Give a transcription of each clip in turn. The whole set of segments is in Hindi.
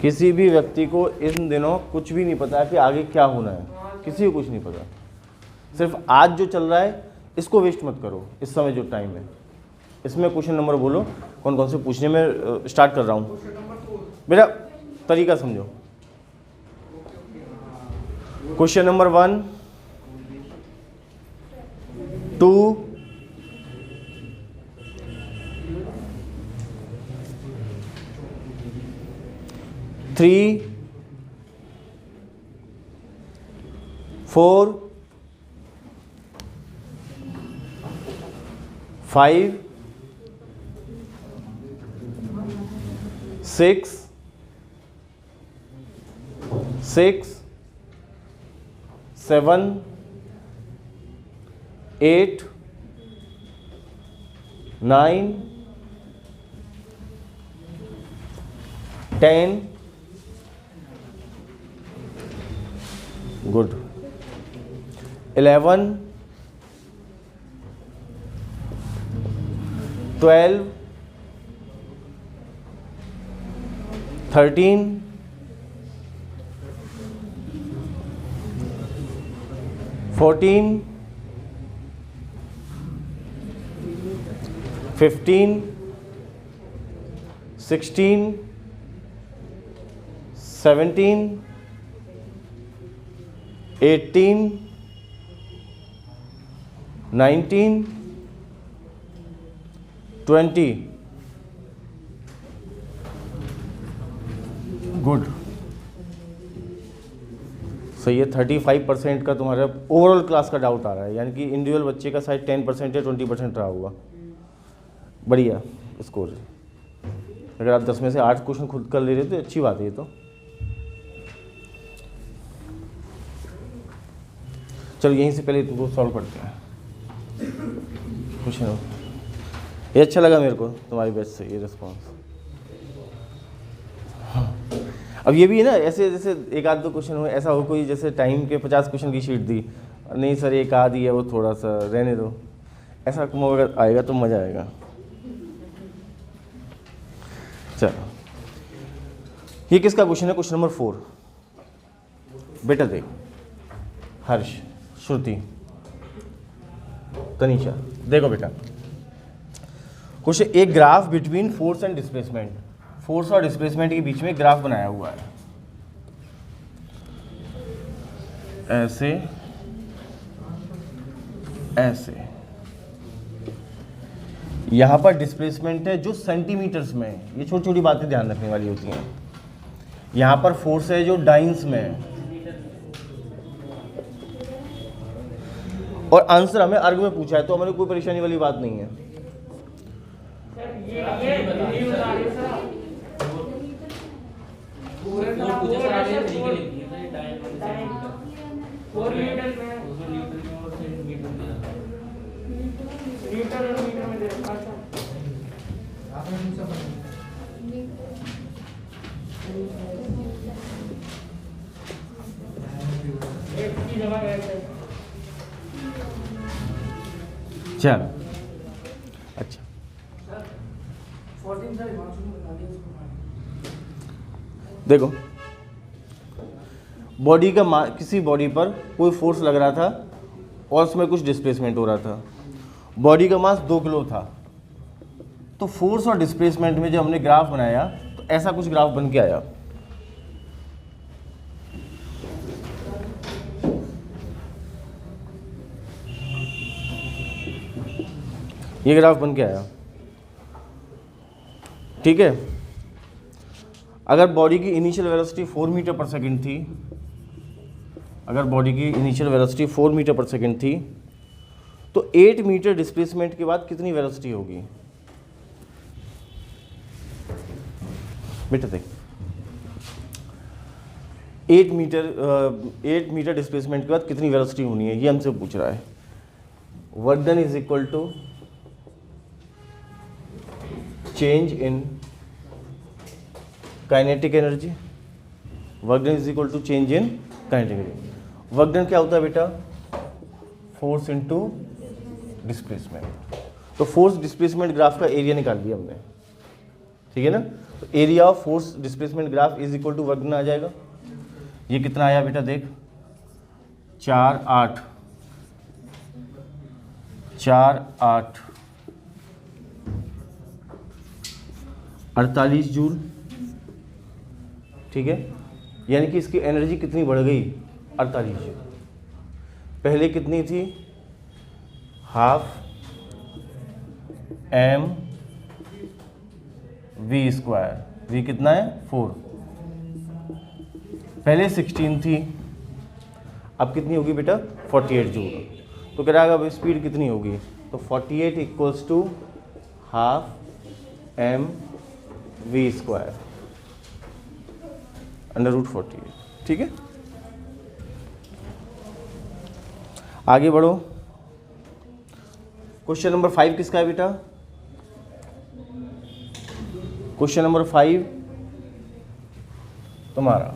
किसी भी व्यक्ति को इन दिनों कुछ भी नहीं पता कि आगे क्या होना है, किसी को कुछ नहीं पता। सिर्फ आज जो चल रहा है इसको वेस्ट मत करो, इस समय जो टाइम है। इसमें क्वेश्चन नंबर बोलो कौन कौन से पूछने में स्टार्ट कर रहा हूँ। मेरा तरीका समझो। क्वेश्चन नंबर 1, 2, 3, 4, 5, 6, 7, 8, 9, 10, good, 11, 12, 13, 14, 15, 16, 17, 18, 19, 20, गुड, सही है। 35% का तुम्हारा ओवरऑल क्लास का डाउट आ रहा है, यानी कि इंडिविजुअल बच्चे का शायद 10% या 20% रहा होगा। बढ़िया स्कोर। अगर आप 10 में से 8 क्वेश्चन खुद कर ले रहे हो तो अच्छी बात है ये तो। चलो यहीं से पहले तुमको सॉल्व करते हैं क्वेश्चन। ये अच्छा लगा मेरे को तुम्हारी बैच से ये रिस्पॉन्स। अब ये भी है ना, ऐसे जैसे एक आध दो क्वेश्चन हो, ऐसा हो कोई जैसे टाइम के 50 क्वेश्चन की शीट दी, नहीं सर एक आध ही है वो थोड़ा सा रहने दो, ऐसा अगर आएगा तो मज़ा आएगा। चलो ये किसका क्वेश्चन है? Question number 4। बेटा देख, हर्ष, श्रुति, तनीषा, देखो बेटा क्वेश्चन, एक graph between force and displacement, force और डिस्प्लेसमेंट के बीच में ग्राफ बनाया हुआ है ऐसे ऐसे। यहां पर डिस्प्लेसमेंट है जो सेंटीमीटर्स में है, ये छोटी छोटी बातें ध्यान रखने वाली होती हैं। यहां पर फोर्स है जो डाइंस में है, और आंसर हमें अर्ग में पूछा है, तो हमें कोई परेशानी वाली बात नहीं है। चलो अच्छा, देखो बॉडी का किसी बॉडी पर कोई फोर्स लग रहा था और उसमें कुछ डिस्प्लेसमेंट हो रहा था। बॉडी का मास 2 किलो था, तो फोर्स और डिस्प्लेसमेंट में जब हमने ग्राफ बनाया तो ऐसा कुछ ग्राफ बन के आया। ये ग्राफ बन के आया, ठीक है। अगर बॉडी की इनिशियल वेलोसिटी 4 मीटर पर सेकंड थी, अगर बॉडी की इनिशियल वेलोसिटी 4 मीटर पर सेकंड थी, तो 8 मीटर डिस्प्लेसमेंट के बाद कितनी वेलोसिटी होगी? बेटा देख, 8 मीटर डिस्प्लेसमेंट के बाद कितनी वेलोसिटी होनी है, ये हमसे पूछ रहा है। Work done is equal to change in kinetic energy. Work done is equal to change in kinetic energy. Work done क्या होता है बेटा? Force into displacement. तो फोर्स डिस्प्लेसमेंट ग्राफ का एरिया निकाल दिया हमने, ठीक है ना। तो area of force displacement graph is equal to work done आ जाएगा। ये कितना आया बेटा देख, 4 8 48 जूल, ठीक है। यानी कि इसकी एनर्जी कितनी बढ़ गई, 48 जूल। पहले कितनी थी, half m v square, v कितना है 4, पहले 16 थी, अब कितनी होगी बेटा 48 जूल। तो कह रहा है अब स्पीड कितनी होगी, तो 48 equals to half m v square under root 48, ठीक है। आगे बढ़ो, क्वेश्चन नंबर 5 किसका है बेटा, क्वेश्चन नंबर 5 तुम्हारा।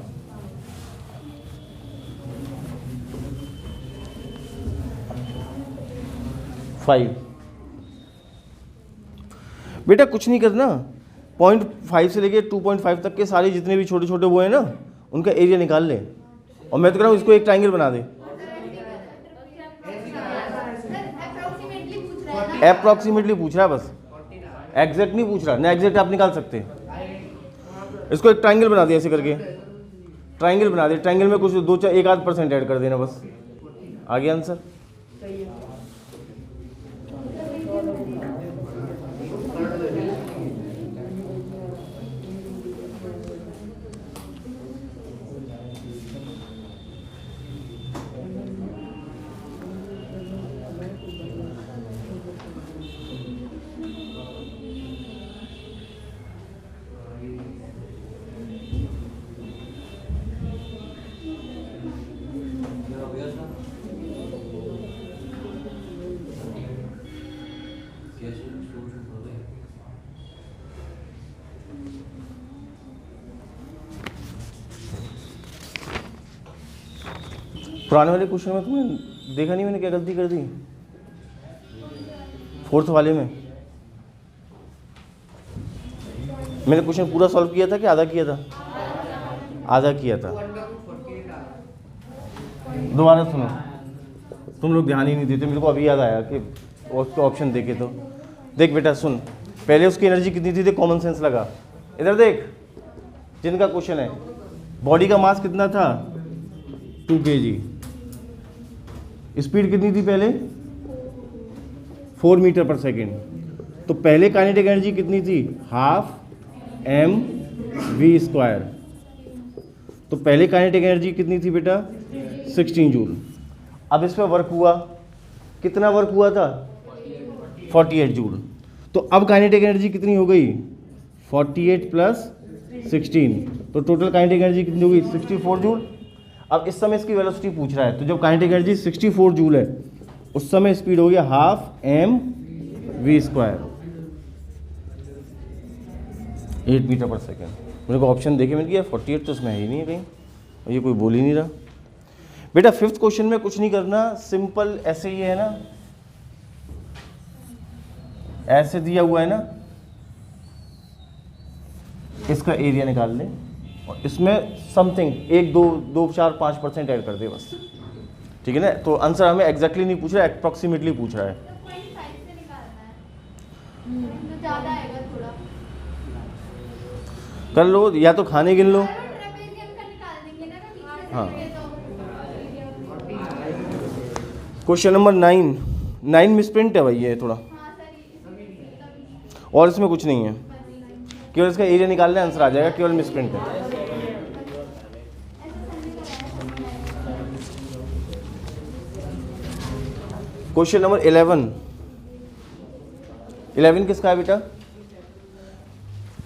बेटा कुछ नहीं करना, 0.5 से लेके 2.5 तक के सारे जितने भी छोटे छोटे वो है ना, उनका एरिया निकाल ले। और मैं तो कह रहा हूँ इसको एक ट्रायंगल बना दे। अप्रॉक्सीमेटली पूछ रहा है बस, एग्जैक्ट नहीं पूछ रहा ना, एग्जैक्ट आप निकाल सकते। इसको एक ट्रायंगल बना दे, ऐसे करके ट्रायंगल बना दे। ट्रायंगल में कुछ 1-8% ऐड कर देना बस, आ गया आंसर। पुराने वाले क्वेश्चन में तुमने देखा नहीं मैंने क्या गलती कर दी, 4th वाले में मैंने क्वेश्चन पूरा सॉल्व किया था कि आधा किया था, आधा किया था। दोबारा सुनो, तुम लोग ध्यान ही नहीं देते, मेरे को अभी याद आया कि उसको ऑप्शन देखे तो। देख बेटा सुन, पहले उसकी एनर्जी कितनी थी, कॉमन सेंस लगा, इधर देख जिनका क्वेश्चन है। बॉडी का मास कितना था 2 kg, स्पीड कितनी थी पहले 4 मीटर पर सेकेंड। तो पहले काइनेटिक एनर्जी कितनी थी, हाफ एम वी स्क्वायर। तो पहले काइनेटिक एनर्जी कितनी थी बेटा 16 जूल। अब इस पर वर्क हुआ, कितना वर्क हुआ था 48 जूल। तो अब काइनेटिक एनर्जी कितनी हो गई 48 प्लस 16, तो टोटल काइनेटिक एनर्जी कितनी होगी 64 जूल। अब इस समय इसकी वेलोसिटी पूछ रहा है, तो जब काइनेटिक एनर्जी 64 जूल है उस समय स्पीड हो गया half m v square, 8 metre पर सेकेंड। मेरे को ऑप्शन देखे मिल गया, 48 तो इसमें है ही नहीं है कहीं, और ये कोई बोल ही नहीं रहा। बेटा 5th क्वेश्चन में कुछ नहीं करना, सिंपल ऐसे ही है ना, ऐसे दिया हुआ है ना, इसका एरिया निकाल ले और इसमें समथिंग 1-2-4-5% ऐड कर दे बस, ठीक है ना। तो आंसर हमें एग्जैक्टली नहीं पूछ रहा है, अप्रॉक्सीमेटली पूछ रहा है। कर लो, या तो खाने गिन लो। हाँ, क्वेश्चन नंबर 9 मिसप्रिंट है भाई ये थोड़ा, और इसमें कुछ नहीं है, केवल इसका एरिया निकालना है, आंसर आ जाएगा, केवल मिसप्रिंट है। क्वेश्चन नंबर 11 किसका है बेटा?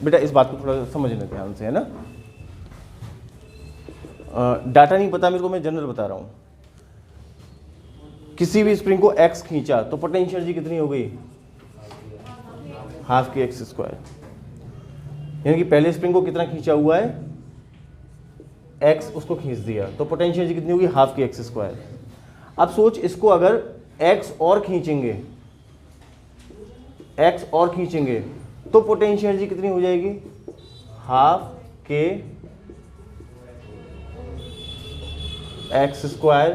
बेटा इस बात को थोड़ा समझना ध्यान से, है ना। डाटा नहीं पता मेरे को, मैं जनरल बता रहा हूँ। किसी भी स्प्रिंग को x खींचा तो पोटेंशियल एनर्जी कितनी हो गई, हाफ की एक्स स्क्वायर। यानी कि पहले स्प्रिंग को कितना खींचा हुआ है x, उसको खींच दिया तो पोटेंशियल एनर्जी कितनी होगी, हाफ की एक्स स्क्वायर। अब सोच, इसको अगर x और खींचेंगे, x और खींचेंगे तो पोटेंशियल एनर्जी कितनी हो जाएगी, हाफ के एक्स स्क्वायर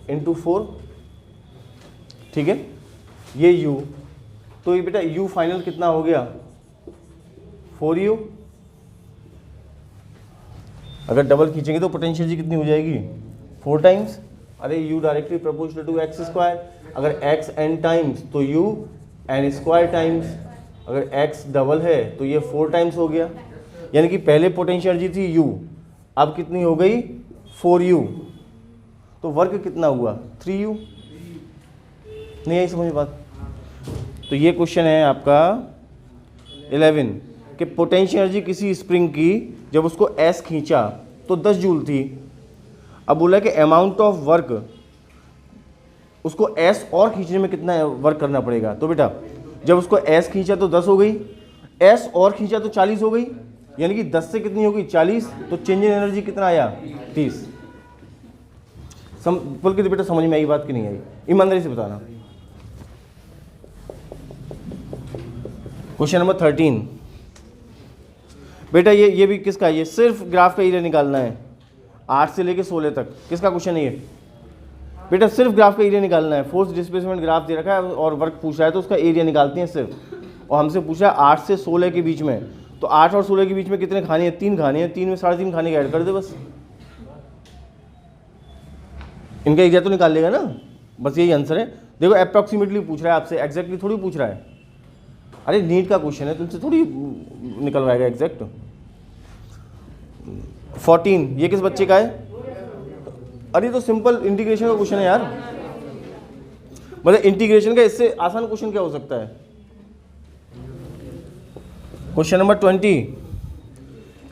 इंटू 4, ठीक है, ये u, तो ये बेटा u फाइनल कितना हो गया 4u। अगर डबल खींचेंगे तो पोटेंशियल जी कितनी हो जाएगी 4 टाइम्स, अरे u directly proportional to x square, अगर x n टाइम्स तो u n स्क्वायर टाइम्स, अगर x डबल है तो ये 4 टाइम्स हो गया, यानी कि पहले पोटेंशियल एनर्जी थी u, अब कितनी हो गई 4u, तो वर्क कितना हुआ 3u। नहीं आई समझ में बात? तो ये क्वेश्चन है आपका 11 कि पोटेंशियल एनर्जी किसी स्प्रिंग की जब उसको S खींचा तो 10 जूल थी। अब बोला कि अमाउंट ऑफ वर्क, उसको S और खींचने में कितना वर्क करना पड़ेगा, तो बेटा जब उसको S खींचा तो 10 हो गई, S और खींचा तो 40 हो गई, यानी कि 10 से कितनी होगी 40, तो चेंज इन एनर्जी कितना आया 30। बोल के बेटा समझ में आई बात कि नहीं आई, ईमानदारी से बताना। क्वेश्चन नंबर 13 बेटा ये भी किसका है, ये सिर्फ ग्राफ का एरिया निकालना है 8 से लेके 16 तक। किसका क्वेश्चन है ये बेटा, सिर्फ ग्राफ का एरिया निकालना है। फोर्स डिस्प्लेसमेंट ग्राफ दे रखा है और वर्क पूछ रहा है तो उसका एरिया निकालते हैं सिर्फ, और हमसे पूछ रहा है 8 से 16 के बीच में, तो 8 और 16 के बीच में कितने खाने हैं, 3 खाने हैं, 3 में 3.5 खाने का ऐड कर दे बस, इनका एरिया तो निकाल लेगा ना, बस यही आंसर है। देखो अप्रॉक्सीमेटली पूछ रहा है आपसे, एग्जैक्टली थोड़ी पूछ रहा है, अरे नीट का क्वेश्चन है तुमसे थोड़ी निकलवाएगा एग्जैक्ट। 14 ये किस बच्चे का है, अरे तो सिंपल इंटीग्रेशन का क्वेश्चन है यार, मतलब इंटीग्रेशन का इससे आसान क्वेश्चन क्या हो सकता है। Question number 20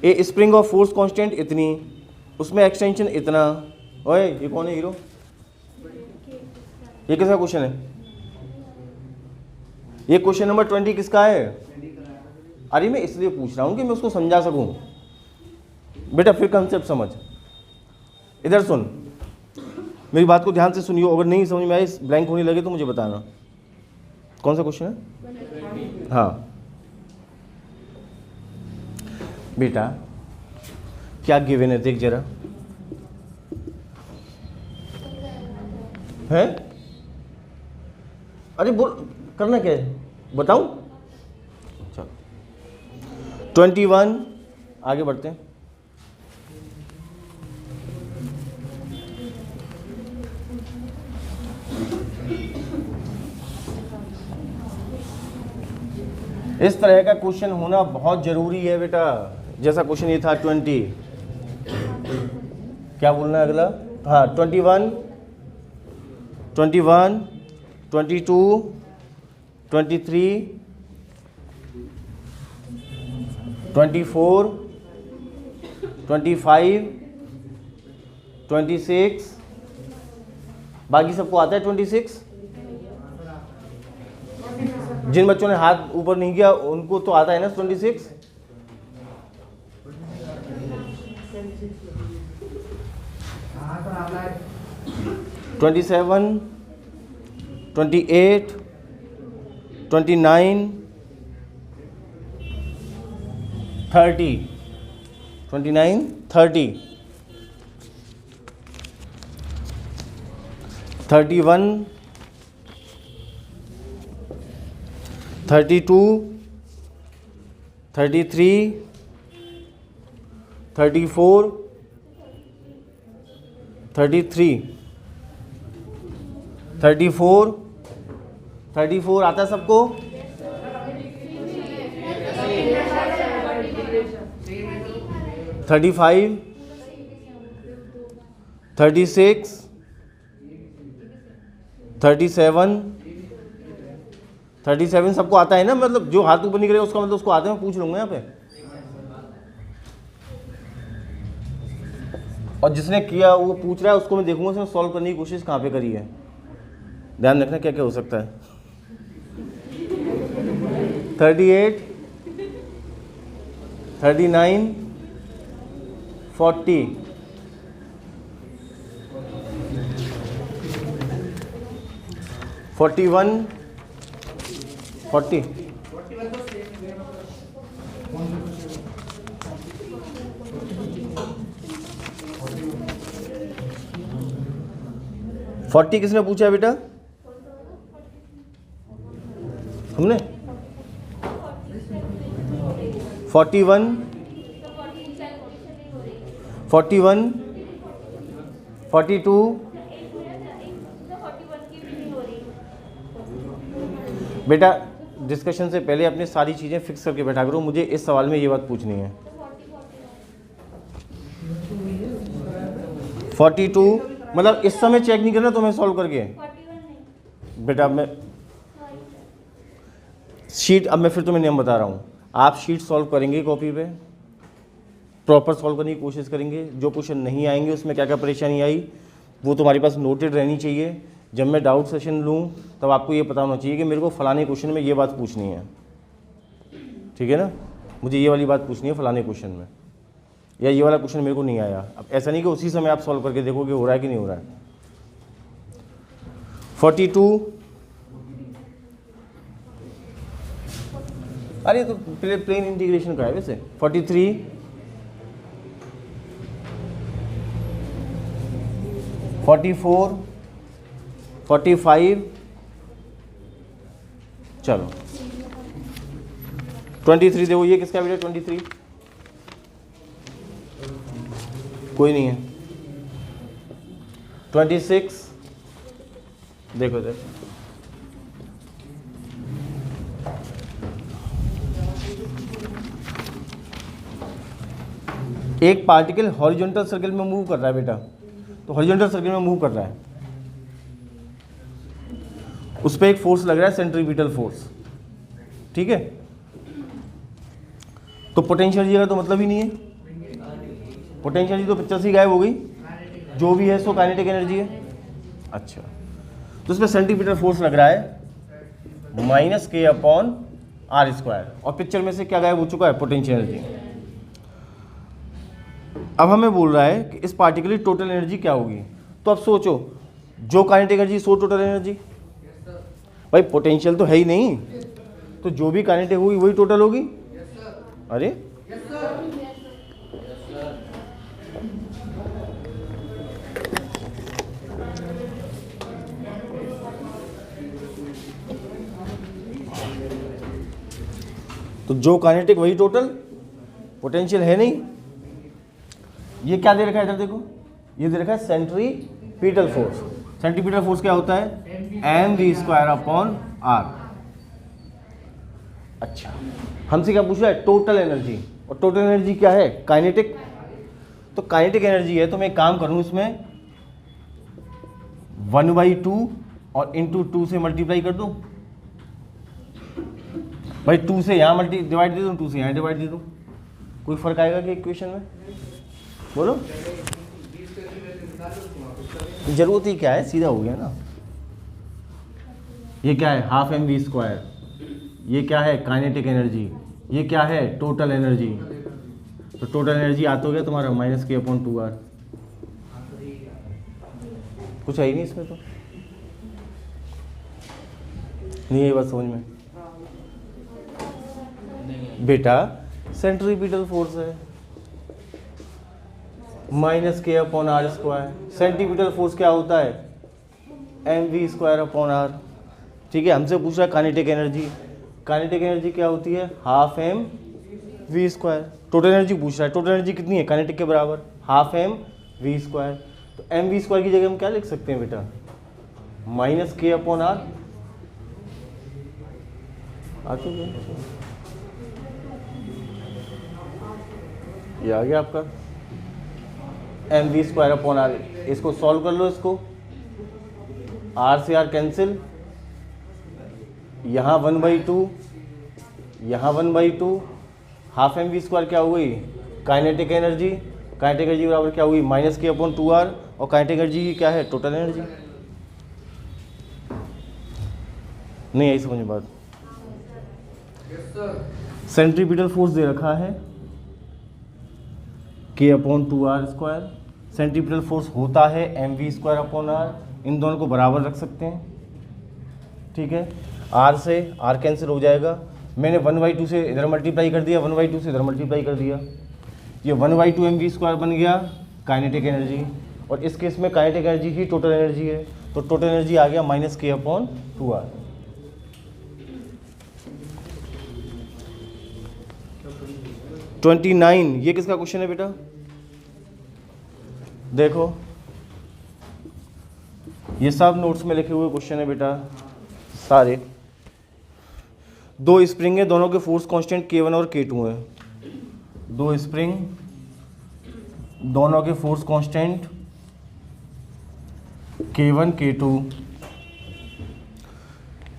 A spring of force constant इतनी, उसमें एक्सटेंशन इतना। ओए ये कौन है हीरो, ये किसका क्वेश्चन है, ये क्वेश्चन नंबर 20 किसका है। अरे मैं इसलिए पूछ रहा हूं कि मैं उसको समझा सकूं बेटा, फिर कंसेप्ट समझ। इधर सुन, मेरी बात को ध्यान से सुनियो, अगर नहीं समझ में आए ब्लैंक होने लगे तो मुझे बताना। कौन सा क्वेश्चन है, हाँ बेटा क्या गिवन है देख जरा, है अरे बोल करना क्या है बताऊं। चलो 21 आगे बढ़ते हैं। इस तरह का क्वेश्चन होना बहुत जरूरी है बेटा, जैसा क्वेश्चन ये था 20, क्या बोलना है अगला, हाँ 21, 22, 23, 24, 25, 26, बाकी सबको आता है 26। जिन बच्चों ने हाथ ऊपर नहीं किया उनको तो आता है ना 26। ट्वेंटी 27, 28, 29, 30, 29, 30, 31, 32, 33, 34, 33, 34, 34 आता है सबको, 35, 36, 37, 37 सबको आता है ना, मतलब जो हाथ ऊपर नहीं करेगा उसका मतलब उसको आते हैं, मैं पूछ लूंगा यहाँ पे। और जिसने किया वो पूछ रहा है उसको मैं देखूंगा उसने सॉल्व करने की कोशिश कहाँ पे करी है। ध्यान रखना क्या क्या हो सकता है। 38, 39, 40, 41, 40, 40 किसने पूछा है बेटा? हमने 41 41 42 बेटा डिस्कशन से पहले अपनी सारी चीज़ें फिक्स करके बैठा करो। मुझे इस सवाल में ये बात पूछनी है। 42 मतलब इस समय चेक नहीं करना तुम्हें सॉल्व करके बेटा। अब मैं शीट, अब मैं फिर तुम्हें नियम बता रहा हूँ। आप शीट सॉल्व करेंगे कॉपी पे, प्रॉपर सॉल्व करने की कोशिश करेंगे। जो क्वेश्चन नहीं आएंगे उसमें क्या क्या परेशानी आई वो तुम्हारे पास नोटेड रहनी चाहिए। जब मैं डाउट सेशन लूँ तब आपको ये पता होना चाहिए कि मेरे को फलाने क्वेश्चन में ये बात पूछनी है, ठीक है ना। मुझे ये वाली बात पूछनी है फलाने क्वेश्चन में, या ये वाला क्वेश्चन मेरे को नहीं आया। अब ऐसा नहीं कि उसी समय आप सॉल्व करके देखोगे हो रहा है कि नहीं हो रहा है। 42 अरे तो प्लेन इंटीग्रेशन का है वैसे। 43 44 45 चलो 23 देखो ये किसका बेटा? 23 कोई नहीं है। 26 देखो इधर, एक पार्टिकल हॉरिजॉन्टल सर्कल में मूव कर रहा है बेटा। तो हॉरिजॉन्टल सर्कल में मूव कर रहा है, उस पर एक फोर्स लग रहा है, सेंट्रीपिटल फोर्स, ठीक है। तो पोटेंशियल एनर्जी का तो मतलब ही नहीं है। पोटेंशियल एनर्जी तो पिक्चर से ही गायब हो गई। जो भी है सो काइनेटिक एनर्जी है। अच्छा, तो उसमें सेंट्रीपिटल फोर्स लग रहा है -k/r², और पिक्चर में से क्या गायब हो चुका है? Potential energy. अब हमें बोल रहा है कि इस पार्टिकल की टोटल एनर्जी क्या होगी। तो अब सोचो, जो kinetic energy so total energy. भाई पोटेंशियल तो है ही नहीं, तो जो भी काइनेटिक होगी वही टोटल होगी। अरे तो जो काइनेटिक वही टोटल, पोटेंशियल है नहीं। ये क्या दे रखा है इधर देखो, ये दे रखा है सेंट्रीपिटल फोर्स। सेंट्रीपिटल फोर्स क्या होता है? mv²/r। अच्छा, हमसे क्या पूछ रहा है? Total energy. और टोटल एनर्जी क्या है? काइनेटिक। तो काइनेटिक एनर्जी है, तो मैं एक काम करूं इसमें 1/2 और इंटू 2 से मल्टीप्लाई कर दूं। भाई 2 से यहाँ डिवाइड दे दूं, 2 से यहाँ डिवाइड दे दूं, कोई फर्क आएगा कि इक्वेशन में? बोलो, जरूरत ही क्या है, सीधा हो गया ना। ये क्या है? ½ mv²। ये क्या है? Kinetic energy. ये क्या है? Total energy. तो टोटल एनर्जी आता हो गया तुम्हारा -k/2r। कुछ है ही नहीं इसमें, तो नहीं है बात समझ में बेटा। सेंट्रीपिटल फोर्स है -k/r²। सेंट्रीपिटल फोर्स क्या होता है? mv²/r। ठीक है, हमसे पूछ रहा है काइनेटिक एनर्जी। काइनेटिक एनर्जी क्या होती है? ½ mv²। टोटल एनर्जी पूछ रहा है, टोटल एनर्जी कितनी है काइनेटिक के बराबर? ½ mv²। तो mv² की जगह हम क्या लिख सकते हैं बेटा? -k/r। ये आ गया आपका mv²/r। इसको सॉल्व कर लो, इसको r से r कैंसिल, यहाँ 1/2, यहाँ 1/2, ½ mv² क्या हो गई? Kinetic energy. काइनेटिक एनर्जी बराबर क्या हुई? -k/2r। और काइनेटिक एनर्जी की क्या है? Total energy. नहीं आई समझ में बात? सेंट्रीपिटल फोर्स दे रखा है k/2r²। सेंट्रीपिटल फोर्स होता है mv²/r। इन दोनों को बराबर रख सकते हैं, ठीक है। r से r कैंसिल हो जाएगा। मैंने 1/2 से इधर मल्टीप्लाई कर दिया, 1/2 से इधर मल्टीप्लाई कर दिया। ये 1/2 mv² बन गया काइनेटिक एनर्जी, और इस केस में काइनेटिक एनर्जी ही टोटल एनर्जी है। तो टोटल एनर्जी आ गया -k/2r। -29 ये किसका क्वेश्चन है बेटा? देखो ये सब नोट्स में लिखे हुए क्वेश्चन है बेटा सारे। दो स्प्रिंग है, दोनों के फोर्स कांस्टेंट K1 और K2 है। दो स्प्रिंग, दोनों के force constant K1 K2,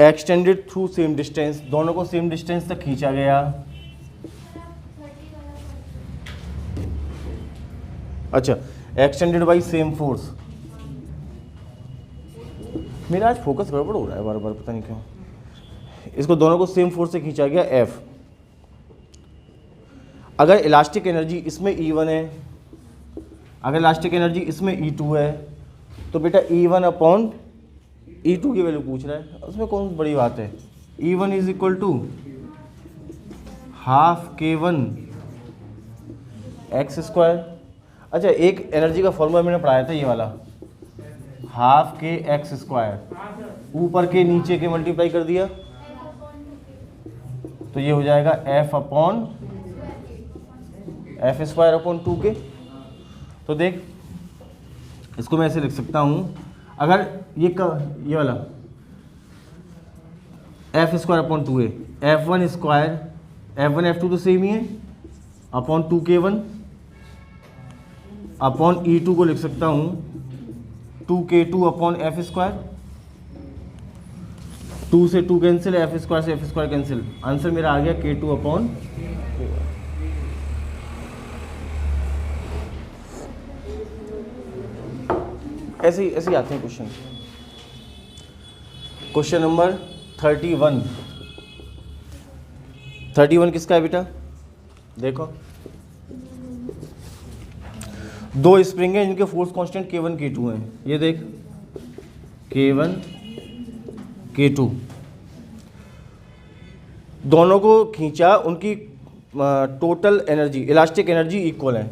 extended through same distance, दोनों को सेम डिस्टेंस तक खींचा गया। अच्छा, एक्सटेंडेड बाई सेम फोर्स। मेरा आज फोकस गड़बड़ हो रहा है बार बार, पता नहीं क्यों। इसको दोनों को सेम फोर्स से खींचा गया F। अगर इलास्टिक एनर्जी इसमें E1 है, अगर इलास्टिक एनर्जी इसमें E2 है, तो बेटा E1 अपॉन E2 की वैल्यू पूछ रहा है, उसमें कौन बड़ी बात है। E1 is equal to half K1 x²। अच्छा, एक एनर्जी का फॉर्मूला मैंने पढ़ाया था ये वाला, हाफ K x², ऊपर के नीचे के मल्टीप्लाई कर दिया तो ये हो जाएगा F upon F² upon 2K। तो देख इसको मैं ऐसे लिख सकता हूं, अगर ये वाला F² upon 2A, F1 F2 तो सेम ही है, अपॉन 2K1 अपॉन E2 को लिख सकता हूं 2K2 अपॉन F²। 2 से 2 कैंसिल, F² से F² कैंसिल, आंसर मेरा आ गया K2 अपॉन। ऐसे ही आते हैं क्वेश्चन। क्वेश्चन नंबर 31 किसका है बेटा? देखो दो स्प्रिंग है जिनके फोर्स कांस्टेंट K1 K2 हैं। ये देख K1 K2, दोनों को खींचा, उनकी total energy, elastic energy equal है।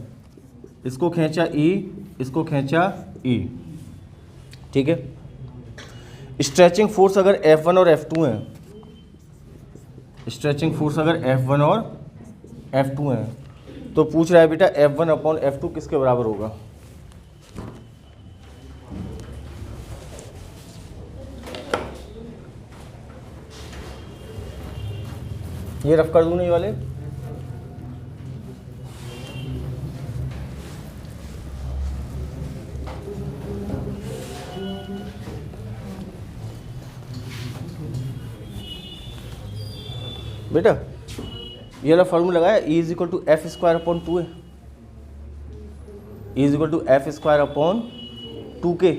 इसको खींचा E, इसको खींचा E, ठीक है। स्ट्रेचिंग फोर्स अगर F1 और F2 हैं, स्ट्रेचिंग फोर्स अगर F1 और F2 हैं, तो पूछ रहा है बेटा F1 अपॉन F2 किसके बराबर होगा। ये रफ कर दूं नहीं वाले। बेटा ये वाला फॉर्मूला लगाया, E is equal to F² upon 2A, E is equal to F² upon 2K।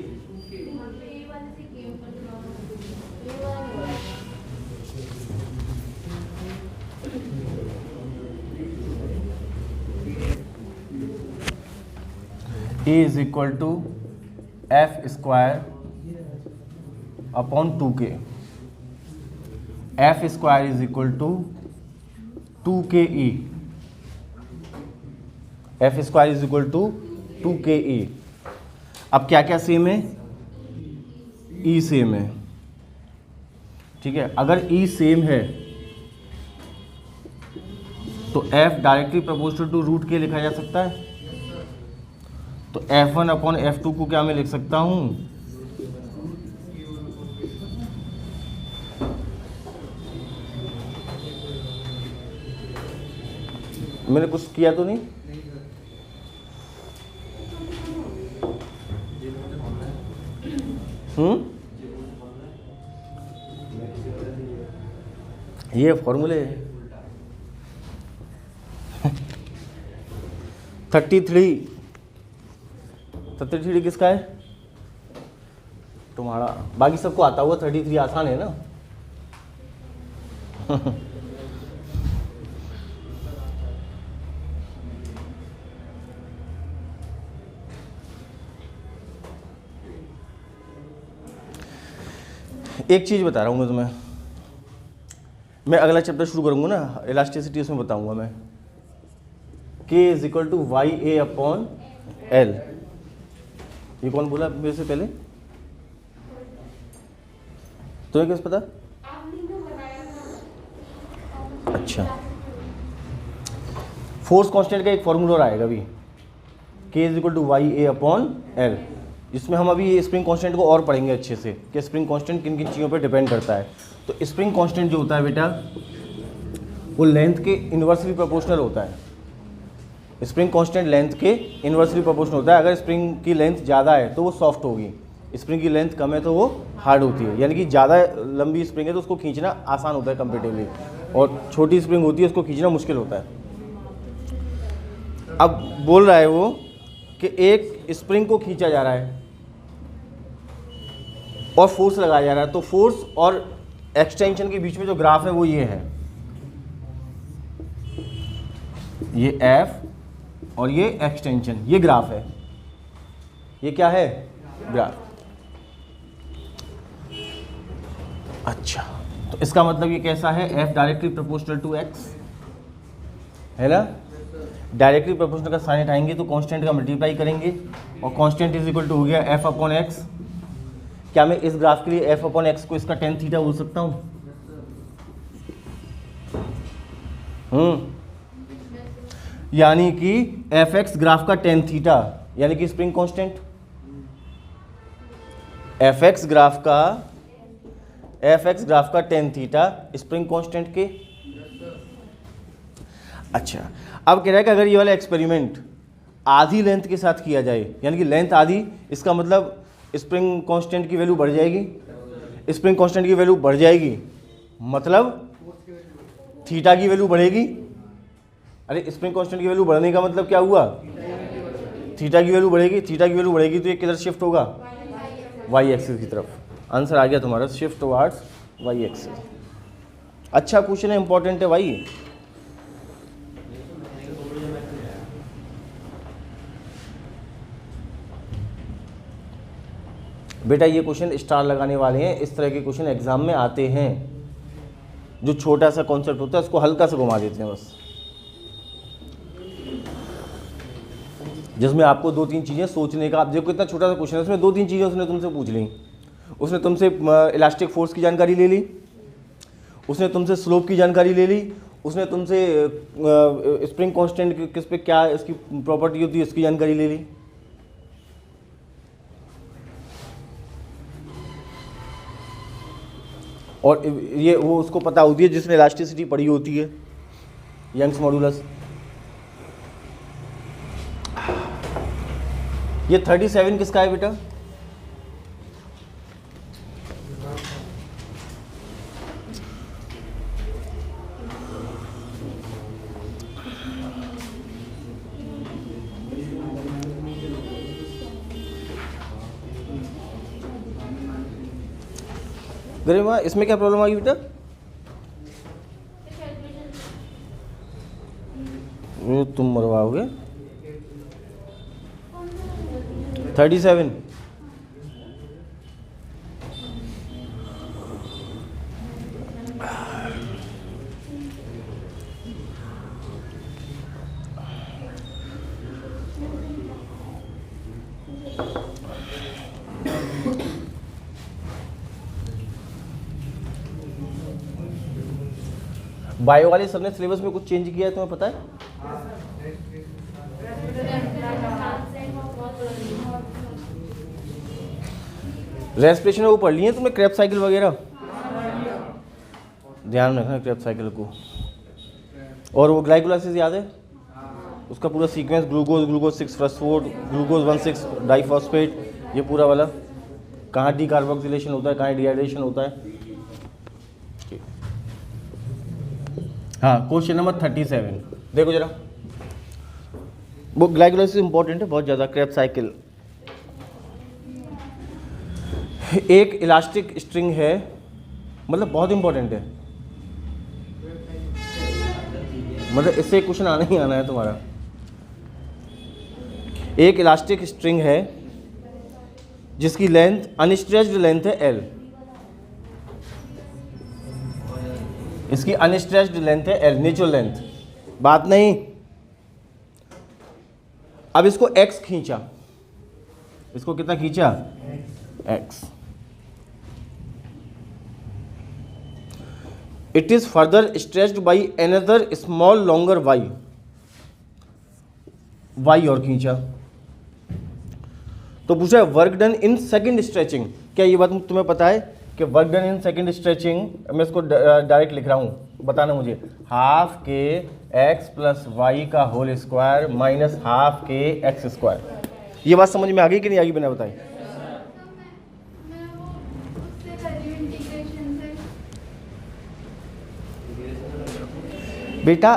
E is equal to F² upon 2K। F² is equal to 2KE। F² is equal to 2KE। अब क्या क्या सेम है? E सेम है, ठीक है। अगर E सेम है तो F directly proportional to root के लिखा जा सकता है। तो F1 अपॉन F2 को क्या मैं लिख सकता हूं? मैंने कुछ किया तो नहीं? ये फॉर्मूले 33 किसका है? तुम्हारा। बाकी सबको आता हुआ 33 आसान है ना। एक चीज बता रहा हूँ मैं तुम्हें, मैं अगला चैप्टर शुरू करूंगा ना इलास्टिसिटी, उसमें बताऊंगा मैं K is equal to YA upon L। ये कौन बोला मेरे से पहले? तुम्हें कैसे पता? अच्छा, फोर्स कांस्टेंट का एक फॉर्मूला आएगा अभी, K is equal to y a upon l, जिसमें हम अभी ये स्प्रिंग कांस्टेंट को और पढ़ेंगे अच्छे से कि स्प्रिंग कांस्टेंट किन किन चीज़ों पे डिपेंड करता है। तो स्प्रिंग कांस्टेंट जो होता है बेटा वो लेंथ के इन्वर्सली प्रोपोर्शनल होता है। स्प्रिंग कांस्टेंट लेंथ के इन्वर्सली प्रोपोर्शनल होता है। अगर स्प्रिंग की लेंथ ज़्यादा है तो वो सॉफ्ट होगी, स्प्रिंग की लेंथ कम है तो वो हार्ड होती है। यानी कि ज़्यादा लंबी स्प्रिंग है तो उसको खींचना आसान होता है कंपेरेटिवली, और छोटी स्प्रिंग होती है उसको खींचना मुश्किल होता है। अब बोल रहा है वो कि एक स्प्रिंग को खींचा जा रहा है और फोर्स लगाया जा रहा है, तो फोर्स और एक्सटेंशन के बीच में जो ग्राफ है वो ये है, ये F और ये एक्सटेंशन, ये ग्राफ है। ये क्या है? ग्राफ। अच्छा, तो इसका मतलब ये कैसा है? F directly proportional to X है ना। डायरेक्टली प्रोपोर्शनल का साइन हटाएंगे तो कांस्टेंट का मल्टीप्लाई करेंगे और कांस्टेंट इज इक्वल टू हो गया F अपॉन एक्स। क्या मैं इस ग्राफ के लिए F अपॉन एक्स को इसका टेन थीटा बोल सकता हूँ? यानी कि एफ एक्स ग्राफ का टेन थीटा, यानी कि spring constant. F x graph का टेन थीटा स्प्रिंग कांस्टेंट के। अच्छा, अब कह रहा है कि अगर ये वाला एक्सपेरिमेंट आधी लेंथ के साथ किया जाए, यानी कि लेंथ आधी, इसका मतलब स्प्रिंग कांस्टेंट की वैल्यू बढ़ जाएगी। स्प्रिंग कांस्टेंट की वैल्यू बढ़ जाएगी मतलब थीटा की वैल्यू बढ़ेगी। अरे स्प्रिंग कांस्टेंट की वैल्यू बढ़ने का मतलब क्या हुआ? थीटा की वैल्यू बढ़ेगी। थीटा की वैल्यू बढ़ेगी तो ये किधर शिफ्ट होगा? वाई एक्सिस की तरफ। आंसर आ गया तुम्हारा, शिफ्ट टुवर्ड्स वाई एक्सिस। अच्छा क्वेश्चन है, इंपॉर्टेंट है भाई। बेटा ये क्वेश्चन स्टार लगाने वाले हैं, इस तरह के क्वेश्चन एग्जाम में आते हैं। जो छोटा सा कॉन्सेप्ट होता है उसको हल्का सा घुमा देते हैं बस, जिसमें आपको दो तीन चीज़ें सोचने का। आप देखो कितना छोटा सा क्वेश्चन है, उसमें दो तीन चीज़ें उसने तुमसे पूछ ली। उसने तुमसे इलास्टिक फोर्स की जानकारी ले ली, उसने तुमसे स्लोप की जानकारी ले ली, उसने तुमसे स्प्रिंग कांस्टेंट किस पे क्या इसकी प्रॉपर्टी होती है इसकी जानकारी ले ली। और ये वो उसको पता होती है जिसने इलास्टिसिटी पढ़ी होती है, यंग्स मॉडुलस। ये 37 किसका है बेटा? गरिमा, इसमें क्या प्रॉब्लम आ गई बेटा? ये तुम मरवाओगे 37। बायो वाले सर ने सिलेबस में कुछ चेंज किया है, तुम्हें पता है? रेस्पिरेशन वो पढ़ लिए तुमने, क्रेब्स साइकिल वगैरह ध्यान रखना क्रेब्स साइकिल को। और वो ग्लाइकोलाइसिस याद है? उसका पूरा sequence, glucose 6 phosphate, glucose 1,6 diphosphate, ये पूरा वाला। कहाँ डीकार्बोक्सिलेशन होता है, कहाँ डिहाइड्रेशन होता है। हाँ, क्वेश्चन नंबर 37 देखो जरा, वो ग्लाइकोलाइसिस इंपॉर्टेंट है बहुत ज़्यादा। क्रेब्स साइकिल एक इलास्टिक स्ट्रिंग है, मतलब बहुत इंपॉर्टेंट है, मतलब इससे क्वेश्चन आना ही आना है तुम्हारा। एक इलास्टिक स्ट्रिंग है जिसकी लेंथ अनस्ट्रेच्ड लेंथ है L, इसकी अनस्ट्रेच्ड लेंथ है L, नेचुरल लेंथ, बात नहीं। अब इसको X खींचा, इसको कितना खींचा? X। It is further stretched by another small longer y, y और खींचा। तो पूछा है work done in second stretching, क्या ये बात तुम्हें पता है कि work done in second stretching, मैं इसको डायरेक्ट लिख रहा हूँ, बताना मुझे, हाफ के एक्स प्लस वाई का होल स्क्वायर माइनस हाफ के एक्स स्क्वायर। ये बात समझ में आ गई कि नहीं आ गई, बिना बताई? बेटा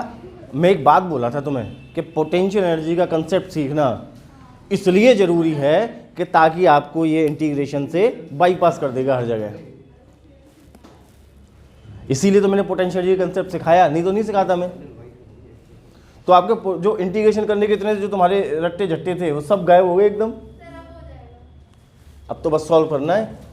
मैं एक बात बोला था तुम्हें कि पोटेंशियल एनर्जी का कंसेप्ट सीखना इसलिए ज़रूरी है कि ताकि आपको ये इंटीग्रेशन से बाईपास कर देगा हर जगह। इसीलिए तो मैंने पोटेंशियल एनर्जी का कंसेप्ट सिखाया, नहीं तो नहीं सिखाता मैं। तो आपके जो इंटीग्रेशन करने के इतने जो तुम्हारे रट्टे झट्टे थे वो सब गायब हो गए एकदम। अब तो बस सॉल्व करना है।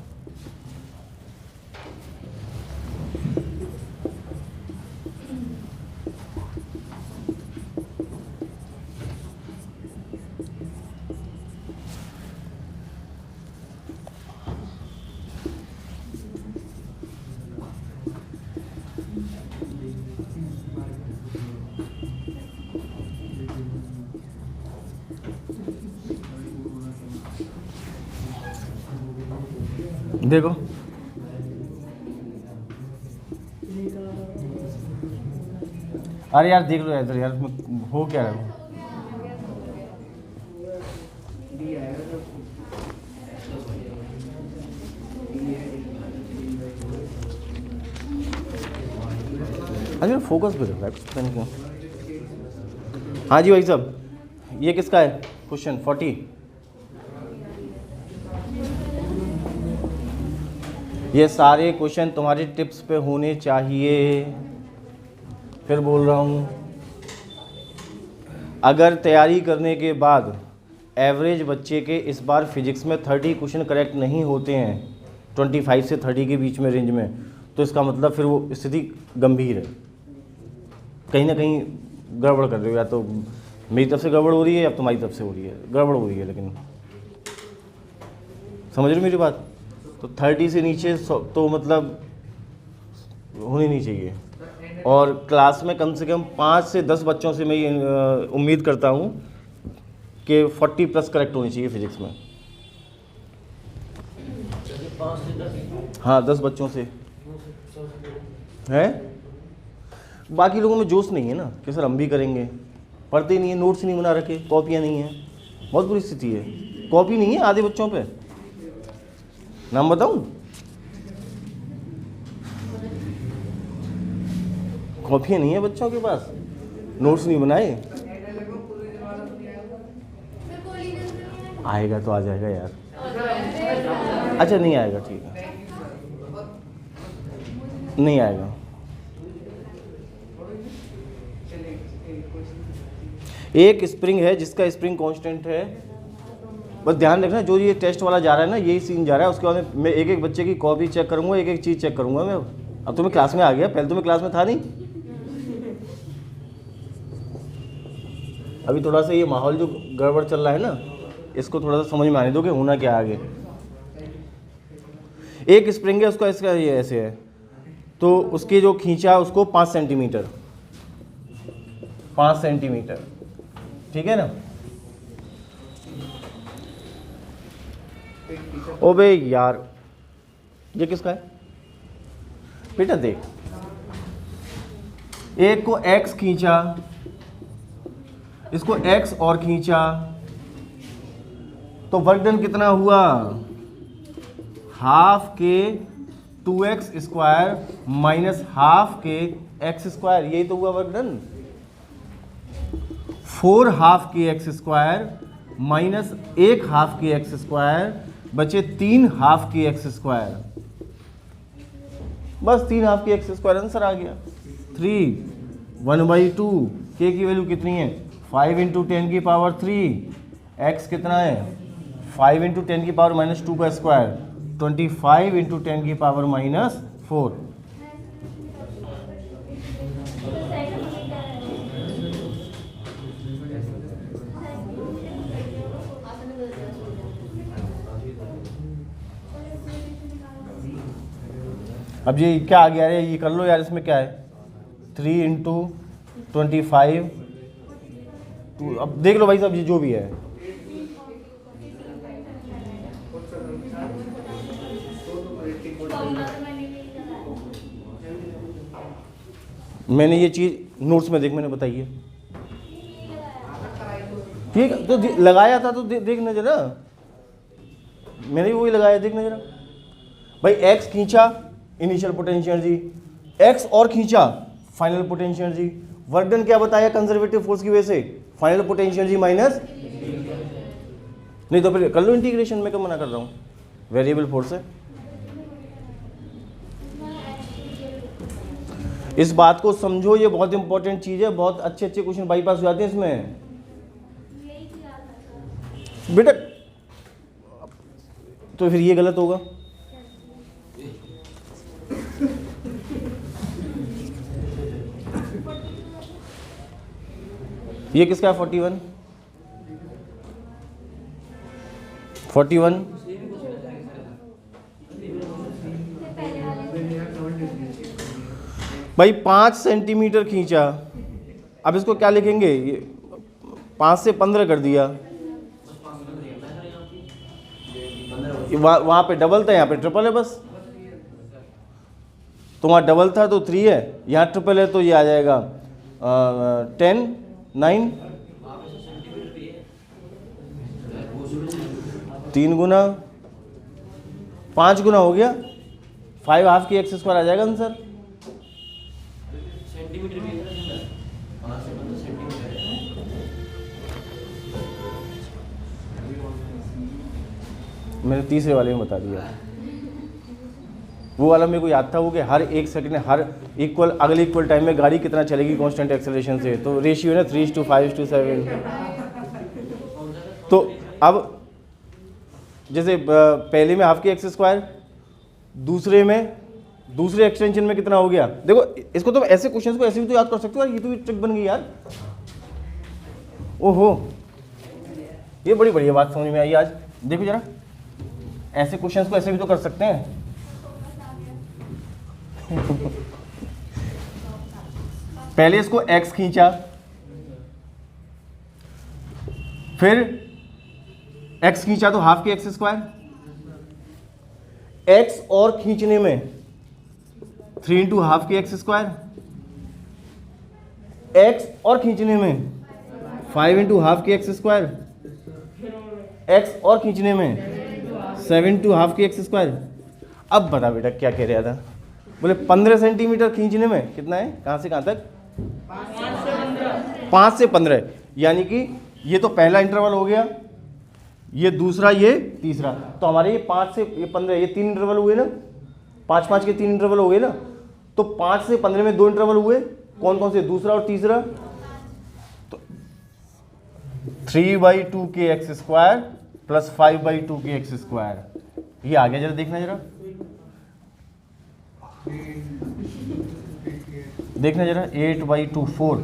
देखो अरे यार देख लो यार, यार हो क्या रहा है? अरे फोकस भी रख रहा है। हाँ जी भाई साहब, ये किसका है क्वेश्चन 40? ये सारे क्वेश्चन तुम्हारे टिप्स पे होने चाहिए। फिर बोल रहा हूँ, अगर तैयारी करने के बाद एवरेज बच्चे के इस बार फिजिक्स में 30 क्वेश्चन करेक्ट नहीं होते हैं, 25 से 30 के बीच में रेंज में, तो इसका मतलब फिर वो स्थिति गंभीर है। कहीं ना कहीं गड़बड़ कर रहे हो, या तो मेरी तरफ से गड़बड़ हो रही है या तुम्हारी तरफ से हो रही है, गड़बड़ हो रही है। लेकिन समझ रहे हो मेरी बात? तो 30 से नीचे तो मतलब होनी नहीं चाहिए। और क्लास में कम से कम 5 से 10 बच्चों से मैं ये उम्मीद करता हूँ कि 40 प्लस करेक्ट होनी चाहिए फिजिक्स में। हाँ 10 बच्चों से है। बाकी लोगों में जोश नहीं है ना कि सर हम भी करेंगे, पढ़ते नहीं है, नोट्स नहीं बना रखे, कॉपियाँ नहीं है, बहुत बुरी स्थिति है। कॉपी नहीं है आधे बच्चों पे, नाम बताऊं? कॉपियाँ नहीं है बच्चों के पास, नोट्स नहीं बनाए। आएगा तो आ जाएगा यार। अच्छा नहीं आएगा, ठीक है, नहीं आएगा। एक स्प्रिंग है जिसका स्प्रिंग कांस्टेंट है, बस ध्यान रखना जो ये टेस्ट वाला जा रहा है ना, यही सीन जा रहा है। उसके बाद मैं एक एक बच्चे की कॉपी चेक करूंगा, एक एक चीज़ चेक करूंगा मैं। अब तो मैं क्लास में आ गया, पहले तो मैं क्लास में था नहीं। अभी थोड़ा सा ये माहौल जो गड़बड़ चल रहा है ना, इसको थोड़ा सा समझ में आने दो कि होना क्या आगे। एक स्प्रिंग है, उसका इसका ये ऐसे है, तो उसकी जो खींचा उसको 5 सेंटीमीटर, 5 सेंटीमीटर, ठीक है ना। ओबे यार ये किसका है बेटा? देख, एक को x खींचा, इसको x और खींचा, तो वर्क डन कितना हुआ? हाफ के 2x स्क्वायर माइनस हाफ के x स्क्वायर, यही तो हुआ वर्क डन। 4 हाफ के x स्क्वायर माइनस 1 हाफ के x स्क्वायर, बचे 3 हाफ के x स्क्वायर। बस 3 हाफ के x स्क्वायर आंसर आ गया। 3 1/2 k की वैल्यू कितनी है? 5 इंटू 10 की पावर 3, x कितना है? 5 इंटू 10 की पावर माइनस 2 का स्क्वायर, 25 इंटू 10 की पावर माइनस 4। अब ये क्या आ गया है, ये कर लो यार, इसमें क्या है 3 इंटू 25, अब देख लो भाई साहब, ये जो भी है मैंने ये चीज़ नोट्स में देख मैंने बताई है, ठीक है, तो लगाया था तो देखना जरा, मैंने भी वही लगाया, देखना जरा भाई। एक्स खींचा इनिशियल पोटेंशियल जी, एक्स और खींचा फाइनल पोटेंशियल जी, वर्क डन क्या बताया कंजर्वेटिव फोर्स की वजह से, फाइनल पोटेंशियल जी माइनस, नहीं तो फिर कर लो इंटीग्रेशन, में क्या मना कर रहा हूँ, वेरिएबल फोर्स है। इस बात को समझो, ये बहुत इंपॉर्टेंट चीज है, बहुत अच्छे अच्छे क्वेश्चन बाईपास हो जाते हैं इसमें बेटा, तो फिर ये गलत होगा। ये किसका है 41 भाई 5 सेंटीमीटर खींचा, अब इसको क्या लिखेंगे, ये 5 से 15 कर दिया, वहाँ पे डबल था, यहाँ पे ट्रिपल है बस, तो वहाँ डबल था तो 3 है, यहाँ ट्रिपल है तो ये आ जाएगा 10 9, 3 गुना 5 गुना हो गया, 5 हाफ की एक्स स्क्वायर आ जाएगा आंसर। मैंने तीसरे वाले में बता दिया, वो वाला मेरे को याद था, वो कि हर 1 सेकंड में हर इक्वल अगले इक्वल टाइम में गाड़ी कितना चलेगी कांस्टेंट एक्सेलरेशन से, तो रेशियो है ना 3:5:7। तो अब जैसे पहले में हाफ की एक्स स्क्वायर, दूसरे एक्सटेंशन में कितना हो गया, देखो इसको तो ऐसे क्वेश्चंस को ऐसे भी तो याद कर सकते हो यार, ये तो ट्रिक बन गई यार। ओहो, ये बड़ी बढ़िया बात समझ में आई आज, देखो जरा, ऐसे क्वेश्चंस को ऐसे भी तो कर सकते हैं। पहले इसको x खींचा, फिर x खींचा तो हाफ की एक्स स्क्वायर, x और खींचने में 3 इंटू हाफ की एक्स स्क्वायर, x और खींचने में 5 इंटू हाफ की एक्स स्क्वायर, x और खींचने में 7 इंटू हाफ की एक्स स्क्वायर। अब बता बेटा क्या कह रहा था, बोले 15 सेंटीमीटर खींचने में कितना है, कहाँ से कहाँ तक, 5 से 15, यानी कि ये तो पहला इंटरवल हो गया, ये दूसरा, ये तीसरा, तो हमारे ये 5 से ये 15, ये 3 इंटरवल हुए ना, 5 के 3 इंटरवल हो गए ना, तो 5 से 15 में 2 इंटरवल हुए, कौन कौन से, दूसरा और तीसरा, तो 3/2 के एक्स स्क्वायर प्लस 5/2 के एक्स स्क्वायर, ये आ गया, जरा देखना, जरा देखना जरा, 8/2 4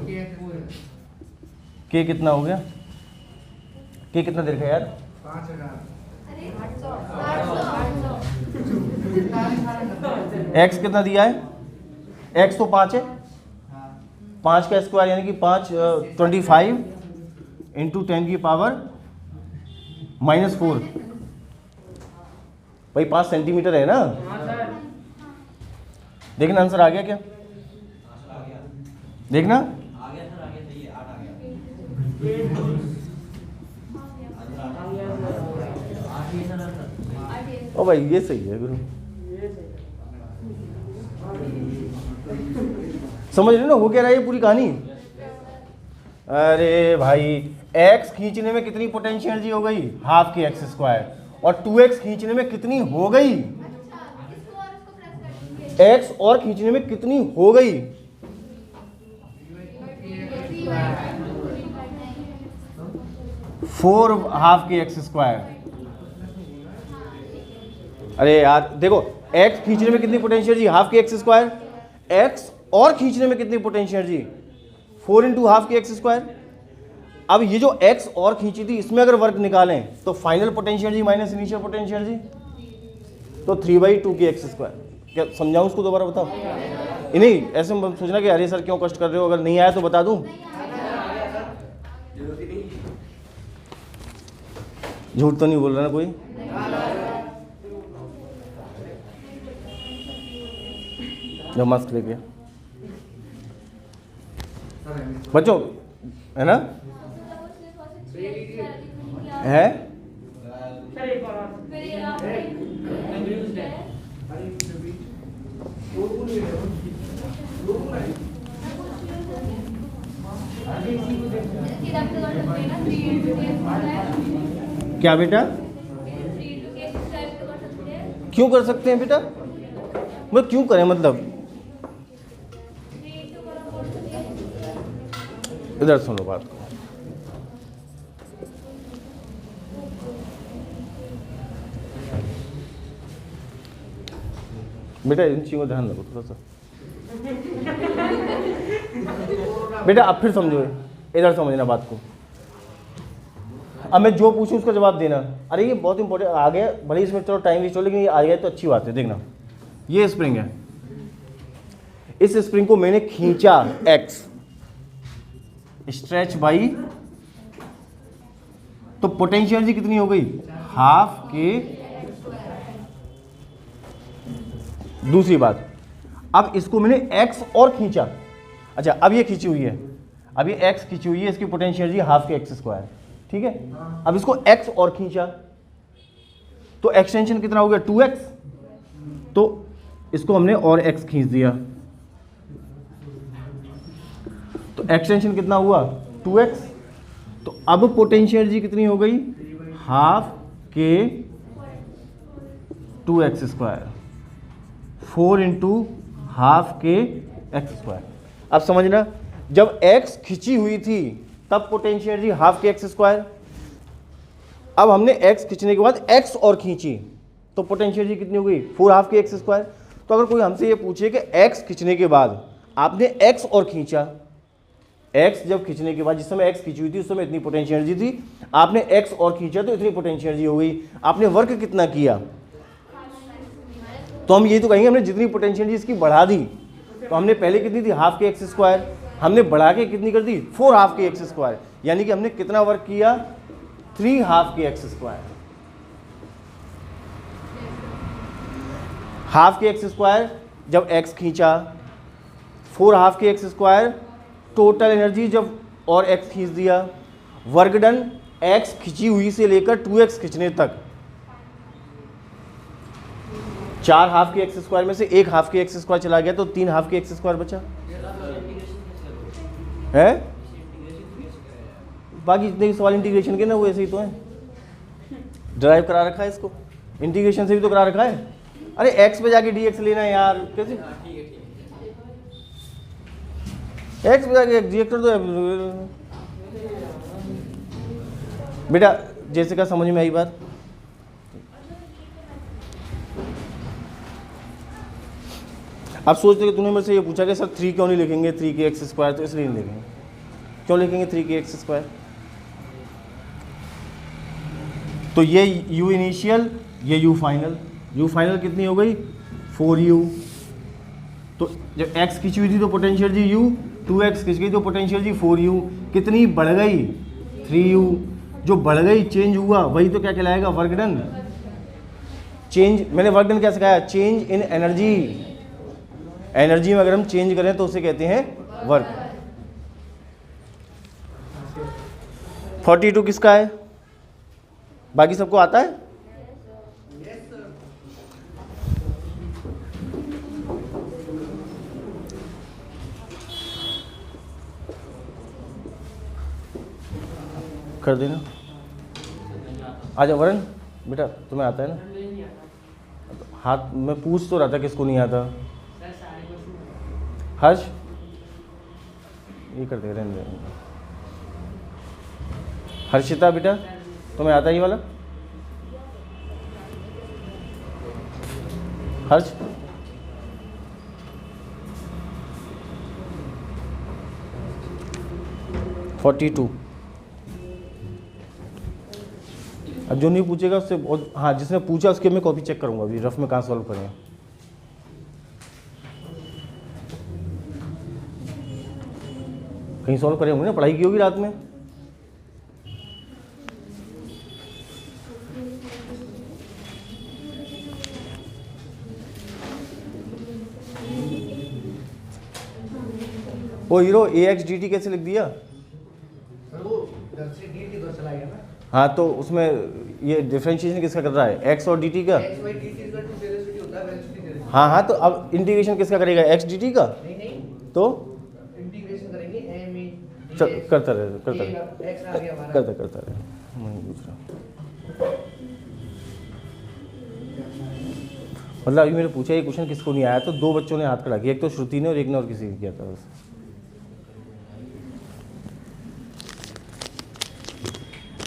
के कितना हो गया, के कितना देखा यार, 5,000, x कितना दिया है, x तो 5 है, 5 का स्क्वायर यानी कि 5 25 इंटू 10 की पावर -4, भाई 5 सेंटीमीटर है ना, देखना आंसर आ गया क्या, देखना ओ भाई ये सही है गुरु, समझ रहे ना हो क्या रहा है ये पूरी कहानी। अरे भाई x खींचने में कितनी पोटेंशियल एनर्जी हो गई, हाफ की एक्स स्क्वायर, और 2x खींचने में कितनी हो गई, x और खींचने में कितनी हो गई, 4 हाफ की एक्स स्क्वायर। अरे यार देखो, x खींचने में कितनी पोटेंशियल जी, हाफ की एक्स स्क्वायर, x और खींचने में कितनी पोटेंशियल जी, 4 इंटू हाफ की एक्स स्क्वायर। अब ये जो x और खींची थी इसमें अगर वर्क निकालें तो फाइनल पोटेंशियल जी माइनस इनिशियल पोटेंशियल जी, तो 3/2 की एक्स स्क्वायर। क्या समझाऊं उसको दोबारा बताओ? नहीं ऐसे मत सोचना कि अरे सर क्यों कष्ट कर रहे हो, अगर नहीं आया तो बता दूं। झूठ तो नहीं बोल रहा ना कोई? जो मास्क लेके बच्चों, है ना? है क्या बेटा? क्यों कर सकते हैं बेटा? मतलब क्यों करें, मतलब इधर सुनो बात को। बेटा इन चीज़ों को ध्यान रखो थोड़ा सा। बेटा अब फिर समझो, इधर समझना बात को। अब मैं जो पूछूं उसका जवाब देना। अरे ये बहुत इंपॉर्टेंट आ गया, भले इसमें चलो टाइम वेस्ट हो, लेकिन ये आ गया तो अच्छी बात है। देखना, ये स्प्रिंग है, इस स्प्रिंग को मैंने खींचा एक्स, स्ट्रेच बाई, तो पोटेंशियल एनर्जी कितनी हो गई? हाफ के। दूसरी बात, अब इसको मैंने एक्स और खींचा। अच्छा अब ये खींची हुई है, अब ये एक्स खींची हुई है, इसकी पोटेंशियल एनर्जी हाफ के एक्स स्क्वायर, ठीक है। अब इसको एक्स और खींचा तो एक्सटेंशन कितना हो गया? 2x। तो इसको हमने और x खींच दिया तो एक्सटेंशन कितना हुआ? 2x। तो अब पोटेंशियल एनर्जी कितनी हो गई? हाफ के 2x स्क्वायर, 4 इंटू हाफ के एक्स स्क्वायर। अब समझना, जब x खिंची हुई थी तब पोटेंशियल एनर्जी हाफ के एक्स स्क्वायर। अब हमने x खींचने के बाद x और खींची तो पोटेंशियल एनर्जी कितनी हो गई? 4 हाफ के एक्स स्क्वायर। तो अगर कोई हमसे ये पूछे कि x खींचने के बाद आपने x और खींचा, x जब खींचने के बाद, जिस समय x खींची हुई थी उस समय इतनी पोटेंशियल एनर्जी थी, आपने x और खींचा तो इतनी पोटेंशियल एनर्जी हो गई। आपने वर्क कितना किया? तो हम यही तो कहेंगे हमने जितनी पोटेंशियल एनर्जी इसकी बढ़ा दी। तो हमने पहले कितनी थी? हाफ के एक्स स्क्वायर, हमने बढ़ा के कितनी कर दी? 4 हाफ के एक्स स्क्वायर। यानी कि हमने कितना वर्क किया? 3 हाफ के एक्स स्क्वायर। हाफ के एक्स स्क्वायर जब x खींचा, 4 हाफ के एक्स स्क्वायर, टोटल एनर्जी जब और x खींच दिया, वर्क डन x खींची हुई से लेकर 2x खींचने तक। 4 हाफ के एक्स स्क्वायर में से 1 हाफ के एक्स स्क्वायर चला गया तो 3 हाफ के एक्स स्क्वायर बचा है। बाकी जितने भी सवाल इंटीग्रेशन के ना वो ऐसे ही तो हैं, ड्राइव करा रखा है इसको, इंटीग्रेशन से भी तो करा रखा है। अरे x पे जाके dx लेना है यार, कैसे x पे जाके dx कर दो बेटा। जैसे का समझ में आई बात? अब सोचते कि तूने मेरे से ये पूछा कि सर 3 क्यों नहीं लिखेंगे 3 के एक्स स्क्वायर, तो इसलिए नहीं लिखेंगे। क्यों लिखेंगे 3 के एक्स स्क्वायर? तो ये u इनिशियल, ये u फाइनल। u फाइनल कितनी हो गई? 4u। तो जब x खींची हुई थी तो पोटेंशियल एनर्जी u, 2x खींच गई तो पोटेंशियल एनर्जी 4u। कितनी बढ़ गई? 3u। जो बढ़ गई, चेंज हुआ, वही तो क्या कहलाएगा? Work done. चेंज, मैंने वर्क डन क्या सिखाया? Change in energy. एनर्जी में अगर हम चेंज करें तो उसे कहते हैं वर्क। 42 किसका है? बाकी सबको आता है? कर देना। आजा वरुण, बेटा तुम्हें आता है ना? हाथ में पूछ तो रहा था किसको नहीं आता। हर्ष, ये कर दे, रहने दे। हर्षिता बेटा तुम्हें आता है ये वाला? हर्ष, (42) अब जो नहीं पूछेगा उससे बहुत, हाँ जिसने पूछा उसके मैं कॉपी चेक करूंगा अभी, रफ में कहाँ सॉल्व करें। कहीं सॉल्व करे होंगे ना, पढ़ाई की होगी रात में। ओ हीरो ए एक्स डी टी कैसे लिख दिया? हाँ तो उसमें ये डिफरेंशिएशन किसका कर रहा है, एक्स और डी टी का? हाँ हाँ, तो अब इंटीग्रेशन किसका करेगा, एक्स डी टी का? तो इंटीग्रेशन करेंगे एम ई करता रहे करता रहे मैं पूछ रहा हूँ। मतलब अभी मैंने पूछा ये क्वेश्चन किसको नहीं आया, तो 2 बच्चों ने हाथ खड़ा किया, एक तो श्रुति ने और एक ने और किसी ने किया था बस।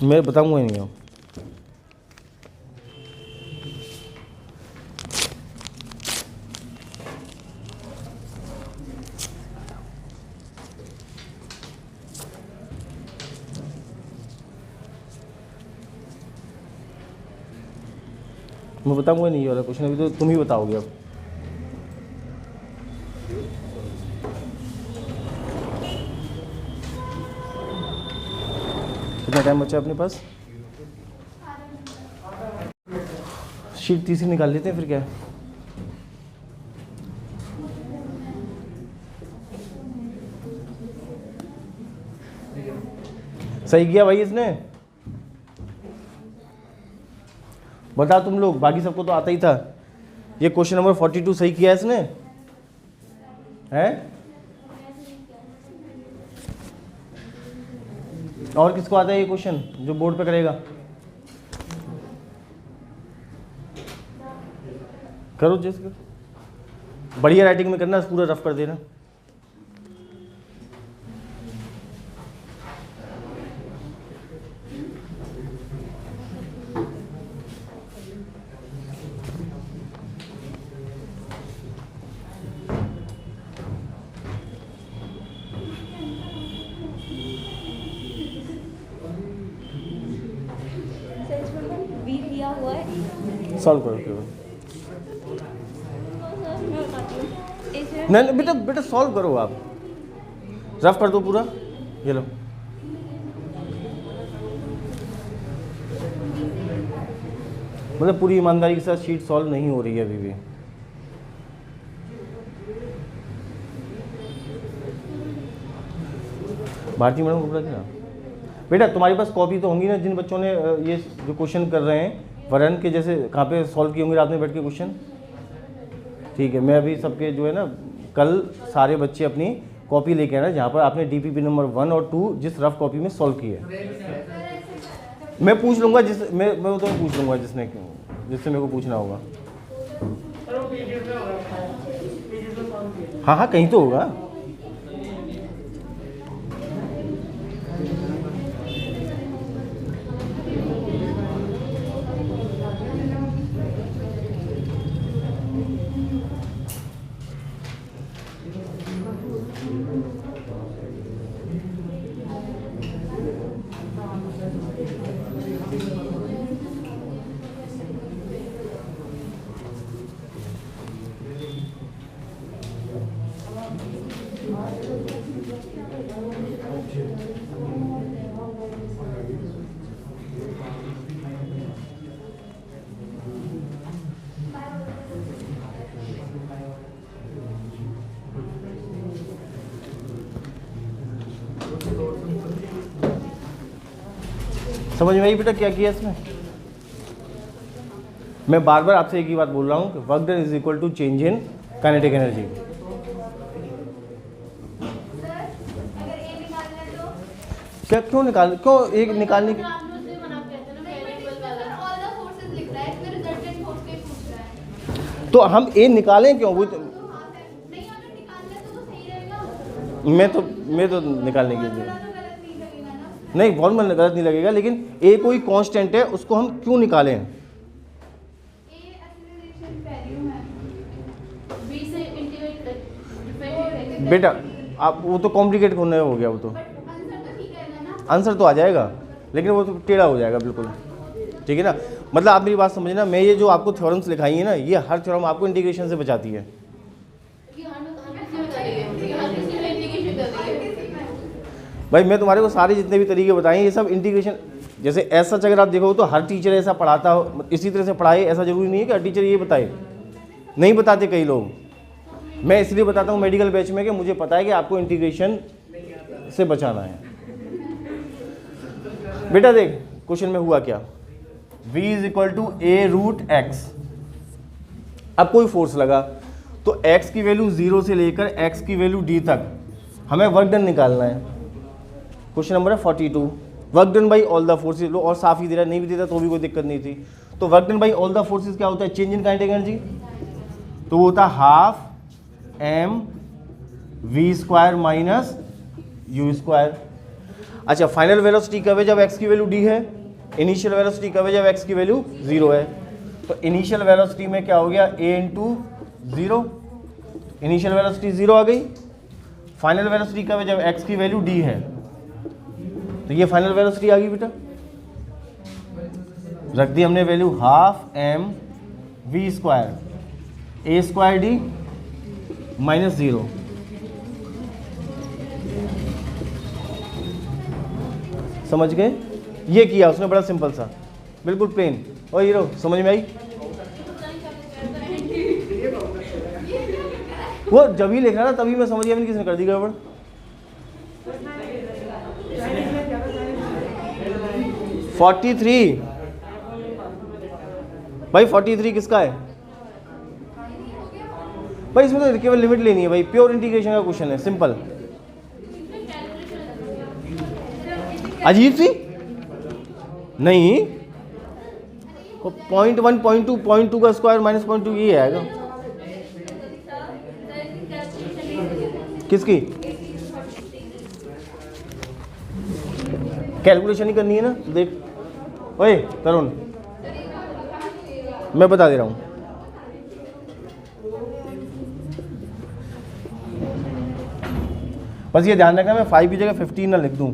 मैं बताऊंगा ही नहीं हूँ। मैं बताऊंगा नहीं ये वाला क्वेश्चन, अभी तो तुम ही बताओगे अब। कितना टाइम बचा अपने पास? शीट तीसरी निकाल लेते हैं फिर क्या है। सही किया भाई इसने, बता तुम लोग, बाकी सबको तो आता ही था। ये क्वेश्चन नंबर 42 सही किया है इसने, है? और किसको आता है ये क्वेश्चन जो बोर्ड पे करेगा? करो जैसे बढ़िया राइटिंग में करना, पूरा रफ कर देना। सॉल्व करो केवल। नहीं बेटा बेटा सॉल्व करो, आप रफ कर दो पूरा। ये लो, मतलब पूरी ईमानदारी के साथ शीट सॉल्व नहीं हो रही है अभी भी। भारती मैडम को बोला बेटा तुम्हारे पास कॉपी तो होंगी ना, जिन बच्चों ने ये जो क्वेश्चन कर रहे हैं वरन के जैसे कहाँ पे सॉल्व किए होंगे रात में बैठ के क्वेश्चन। ठीक है, मैं अभी सबके जो है ना, कल सारे बच्चे अपनी कॉपी लेके आना जहाँ पर आपने डीपीपी नंबर 1 और 2 जिस रफ कॉपी में सॉल्व किए। मैं पूछ लूँगा मैं तो पूछ लूँगा जिससे मेरे को पूछना होगा। हाँ हाँ कहीं तो होगा। समझ में आई बेटा क्या किया इसमें? मैं बार बार आपसे एक ही बात बोल रहा हूँ कि work done is equal to change in kinetic energy. क्या क्यों एक निकालने की? तो हम ए निकालें क्यों? वो तो मैं तो निकालने की नहीं, फॉर्मूला गलत नहीं लगेगा, लेकिन ए कोई कांस्टेंट है, उसको हम क्यों निकालें? बेटा आप वो तो कॉम्प्लिकेट होने हो गया, वो तो आंसर तो आ जाएगा, लेकिन वो तो टेढ़ा हो जाएगा बिल्कुल। ठीक है ना, मतलब आप मेरी बात समझना, मैं ये जो आपको थ्योरम्स लिखाई है ना, ये हर थ्योरम आपको इंटीग्रेशन से बचाती है। भाई मैं तुम्हारे को सारे जितने भी तरीके बताए ये सब इंटीग्रेशन, जैसे ऐसा अगर आप देखो तो हर टीचर ऐसा पढ़ाता हो, इसी तरह से पढ़ाए, ऐसा जरूरी नहीं है कि हर टीचर ये बताए, नहीं बताते कई लोग। मैं इसलिए बताता हूँ मेडिकल बैच में कि मुझे पता है कि आपको इंटीग्रेशन से बचाना है। बेटा देख क्वेश्चन में हुआ क्या, v = a√x। अब कोई फोर्स लगा तो x की वैल्यू 0 से लेकर x की वैल्यू d तक हमें वर्क डन निकालना है। क्वेश्चन नंबर है 42, work done by all the forces. लो और साफ ही दे रहा, नहीं भी देता तो भी कोई दिक्कत नहीं थी। तो work done by all the forces क्या होता है, चेंज इन काइनेटिक एनर्जी, तो वो होता है ½ mv² - u²। अच्छा, फाइनल वेलोसिटी कब है, जब x की वैल्यू d है। इनिशियल वेलोसिटी कब है, जब x की वैल्यू 0 है। तो इनिशियल वेलोसिटी में क्या हो गया, a × 0, इनिशियल वेलोसिटी 0 आ गई। फाइनल वेलोसिटी कब है, जब x की वैल्यू d है। तो ये फाइनल वेलोसिटी आ गई बेटा, रख दी हमने वैल्यू ½ mv², a² d - 0। समझ गए, ये किया उसने, बड़ा सिंपल सा, बिल्कुल प्लेन। और ये लो, समझ में आई। वो जब ही लिख रहा था तभी मैं समझ गया, किसने कर दी गड़बड़। फोर्टी 43 भाई, 43 किसका है भाई, इसमें तो केवल लिमिट लेनी है भाई, प्योर इंटीग्रेशन का क्वेश्चन है, सिंपल। अजीब सी नहीं, 0.1 0.2 का स्क्वायर माइनस 0.2 ये आएगा। किसकी कैलकुलेशन ही करनी है ना, देख। ओए तरुण, मैं बता दे रहा हूँ, बस ये ध्यान रखना मैं 5 की जगह 15 ना लिख दूँ।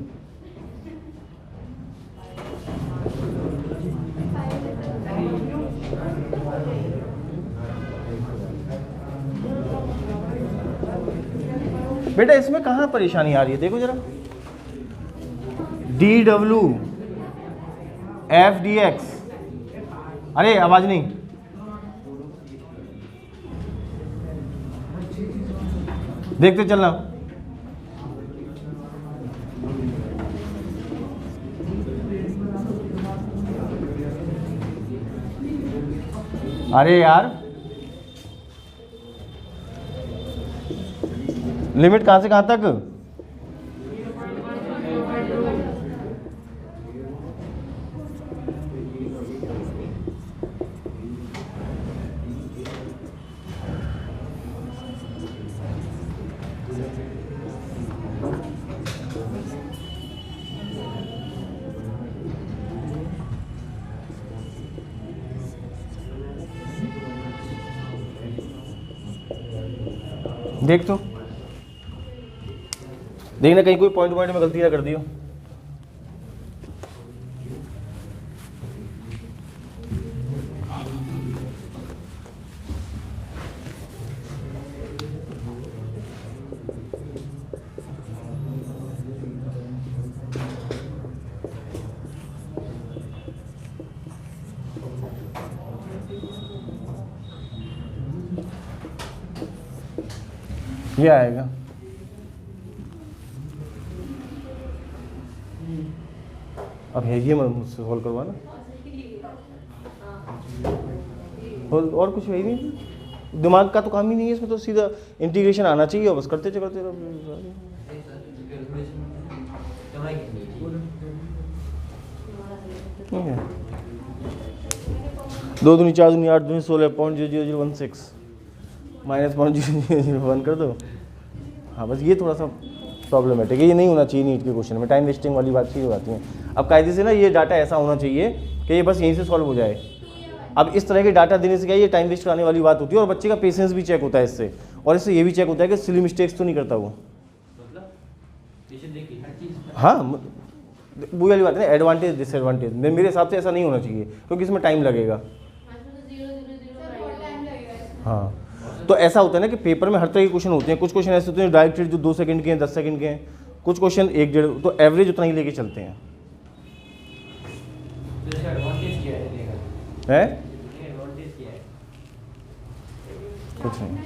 बेटा इसमें कहाँ परेशानी आ रही है, देखो जरा, dw f dx, अरे आवाज नहीं, देखते चलना। अरे यार लिमिट कहाँ से कहाँ तक, देख तो देखना कहीं कोई पॉइंट में गलती ना कर दियो। ये आएगा अब है, ये मुझसे सॉल्व करवाना, और कुछ है ही नहीं, दिमाग का तो काम ही नहीं है इसमें, तो सीधा इंटीग्रेशन आना चाहिए और बस करते चलते ठीक है। 2 दूनी 4 दूनी 8 दूनी 16 .000016 माइनस 0.0001 कर दो। हाँ बस ये थोड़ा सा प्रॉब्लमेटिक है, ये नहीं होना चाहिए नीट के क्वेश्चन में, टाइम वेस्टिंग वाली बात चीज़ हो जाती है। अब कायदे से ना ये डाटा ऐसा होना चाहिए कि ये बस यहीं से सॉल्व हो जाए। अब इस तरह के डाटा देने से क्या ये टाइम वेस्ट कराने वाली बात होती है, और बच्चे का पेशेंस भी चेक होता है इससे, और इससे ये भी चेक होता है कि सिली मिस्टेक्स तो नहीं करता वो। हाँ वो वाली बात है ना, एडवांटेज डिसएडवांटेज, मेरे हिसाब से ऐसा नहीं होना चाहिए क्योंकि इसमें टाइम लगेगा। हाँ तो ऐसा होता है ना कि पेपर में हर तरह के क्वेश्चन होते हैं, कुछ क्वेश्चन ऐसे होते हैं डायरेक्टेड जो 2 सेकंड के हैं, 10 सेकंड के हैं, कुछ क्वेश्चन 1-1.5, तो एवरेज उतना ही लेके चलते हैं। है कुछ नहीं,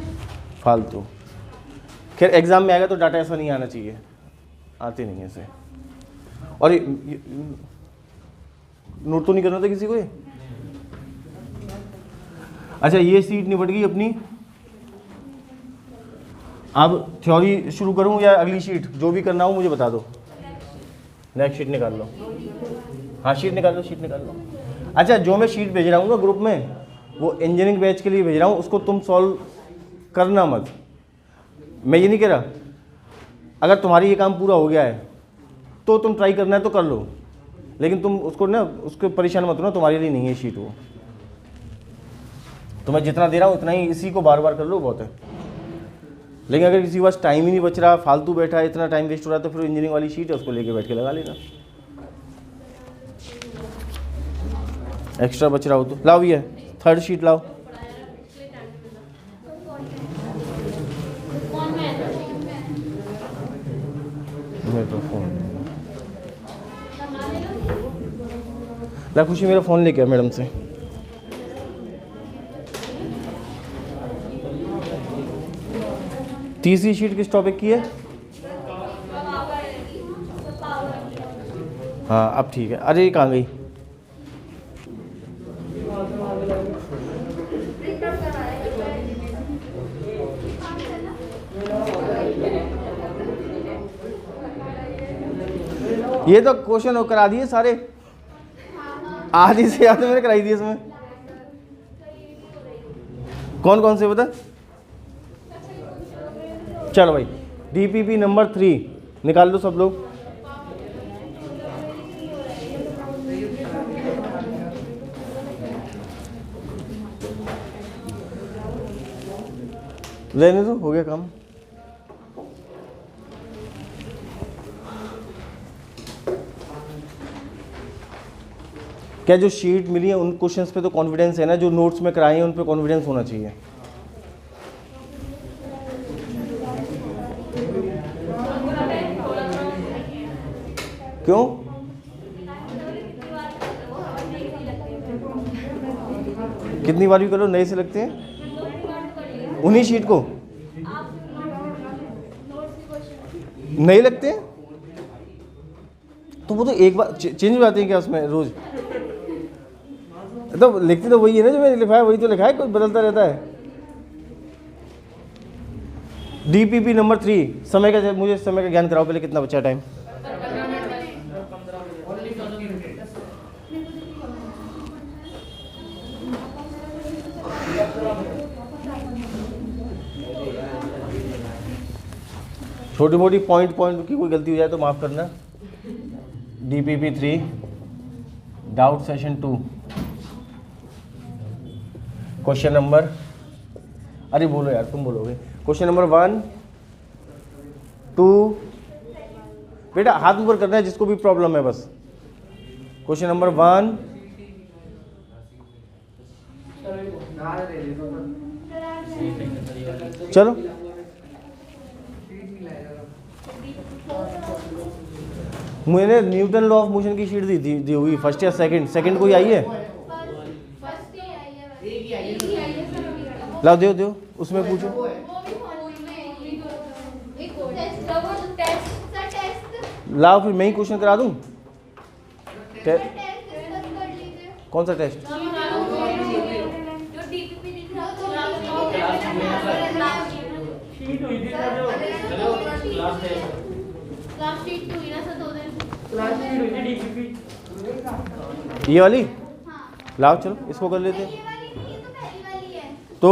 फालतू। खैर एग्जाम में आएगा तो डाटा ऐसा नहीं आना चाहिए, आते नहीं है ऐसे। और ये नोट तो नहीं करना था किसी को ये? अच्छा, ये सीट निपट गई अपनी। अब थ्योरी शुरू करूं या अगली शीट? जो भी करना हो मुझे बता दो। नेक्स्ट शीट निकाल लो। हाँ शीट निकाल लो, शीट निकाल लो। अच्छा, जो मैं शीट भेज रहा हूँ ना ग्रुप में, वो इंजीनियरिंग बैच के लिए भेज रहा हूँ, उसको तुम सॉल्व करना मत। मैं ये नहीं कह रहा, अगर तुम्हारी ये काम पूरा हो गया है तो तुम ट्राई करना है तो कर लो, लेकिन तुम उसको ना उसको परेशान मत हो ना, तुम्हारे लिए नहीं है शीट वो। तो मैं जितना दे रहा हूँ उतना ही, इसी को बार बार कर लो, बहुत है। लेकिन अगर किसी के पास टाइम ही नहीं बच रहा, फालतू बैठा है, इतना टाइम वेस्ट हो रहा है, तो फिर इंजीनियरिंग वाली शीट है उसको लेके बैठ के लगा लेना। एक्स्ट्रा बच रहा हो तो लाओ, ये थर्ड शीट लाओ। मेरे तो फोन ला, खुशी मेरा फ़ोन लेके आ मैडम से। तीसरी शीट किस टॉपिक की है? हाँ अब ठीक है। अरे ये कहाँ गई? ये तो क्वेश्चन करा दिए सारे, आधी से ज़्यादा मैंने कराई दिए इसमें। कौन कौन से बता? चलो भाई, DPP नंबर 3 निकाल दो सब लोग। लेने दो, हो गया काम। क्या जो शीट मिली है उन क्वेश्चंस पे तो कॉन्फिडेंस है ना? जो नोट्स में कराए हैं उन पे कॉन्फिडेंस होना चाहिए। क्यों? कितनी बार भी करो नए से लगते हैं उन्हीं शीट को, नए लगते हैं तो वो तो एक बार चेंज हो जाते हैं क्या उसमें रोज? तो लिखते तो वही है ना जो मैंने लिखा है, वही तो लिखा है, कुछ बदलता रहता है। DPP नंबर 3 समय का, मुझे समय का ज्ञान कराओ पहले, कितना बचा टाइम? छोटी मोटी पॉइंट की कोई गलती हो जाए तो माफ करना। DPP 3 doubt session 2 question number, अरे बोलो यार, तुम बोलोगे। क्वेश्चन नंबर 1, 2, बेटा हाथ ऊपर करना है जिसको भी प्रॉब्लम है बस। क्वेश्चन नंबर 1, चलो मैंने न्यूटन लॉ ऑफ मोशन की शीट दी हुई, फर्स्ट या सेकंड कोई आई है? लाओ दो उसमें पूछो। लाओ फिर मैं ही क्वेश्चन करा दूं। कौन सा टेस्ट? ये वाली? लाओ चलो इसको कर लेते हैं। तो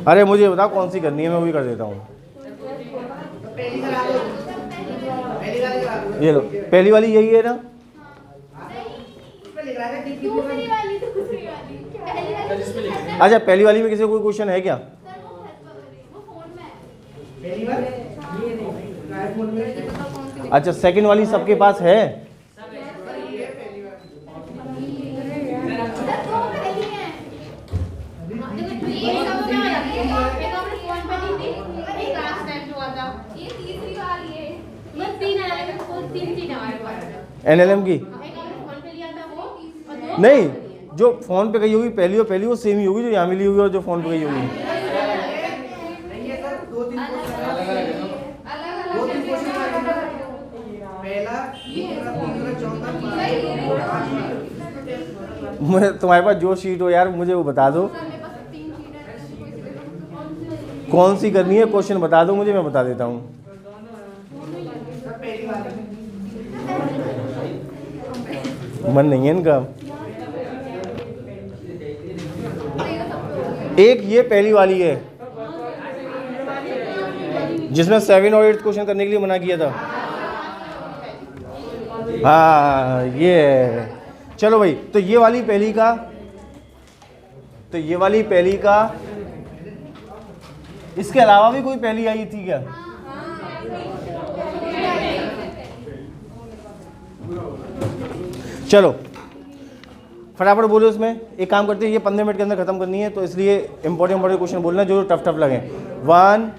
अरे मुझे बताओ कौन सी करनी है, मैं वही कर देता हूँ। ये लो, पहली वाली यही है ना? अच्छा पहली वाली में किसी को कोई क्वेश्चन है क्या? अच्छा सेकंड वाली सबके पास है? NLM की नहीं, जो फोन पे गई होगी पहली वो सेम ही होगी जो यहाँ मिली होगी और जो फोन पे गई होगी। नहीं है सर, दो तीन क्वेश्चन पहला, दूसरा, तीसरा, चौथा, मुझे तुम्हारे पास जो शीट हो यार मुझे वो बता दो, कौन सी करनी है क्वेश्चन बता दो मुझे, मैं बता देता हूँ। मन नहीं है इनका। एक ये पहली वाली है जिसमें 7 और 8 क्वेश्चन करने के लिए मना किया था। हाँ ये है। चलो भाई, तो ये वाली पहली का इसके अलावा भी कोई पहली आई थी क्या? चलो फटाफट बोलो इसमें। एक काम करते हैं, ये 15 मिनट के अंदर खत्म करनी है, तो इसलिए इंपॉर्टेंट क्वेश्चन बोलना जो टफ लगे। 1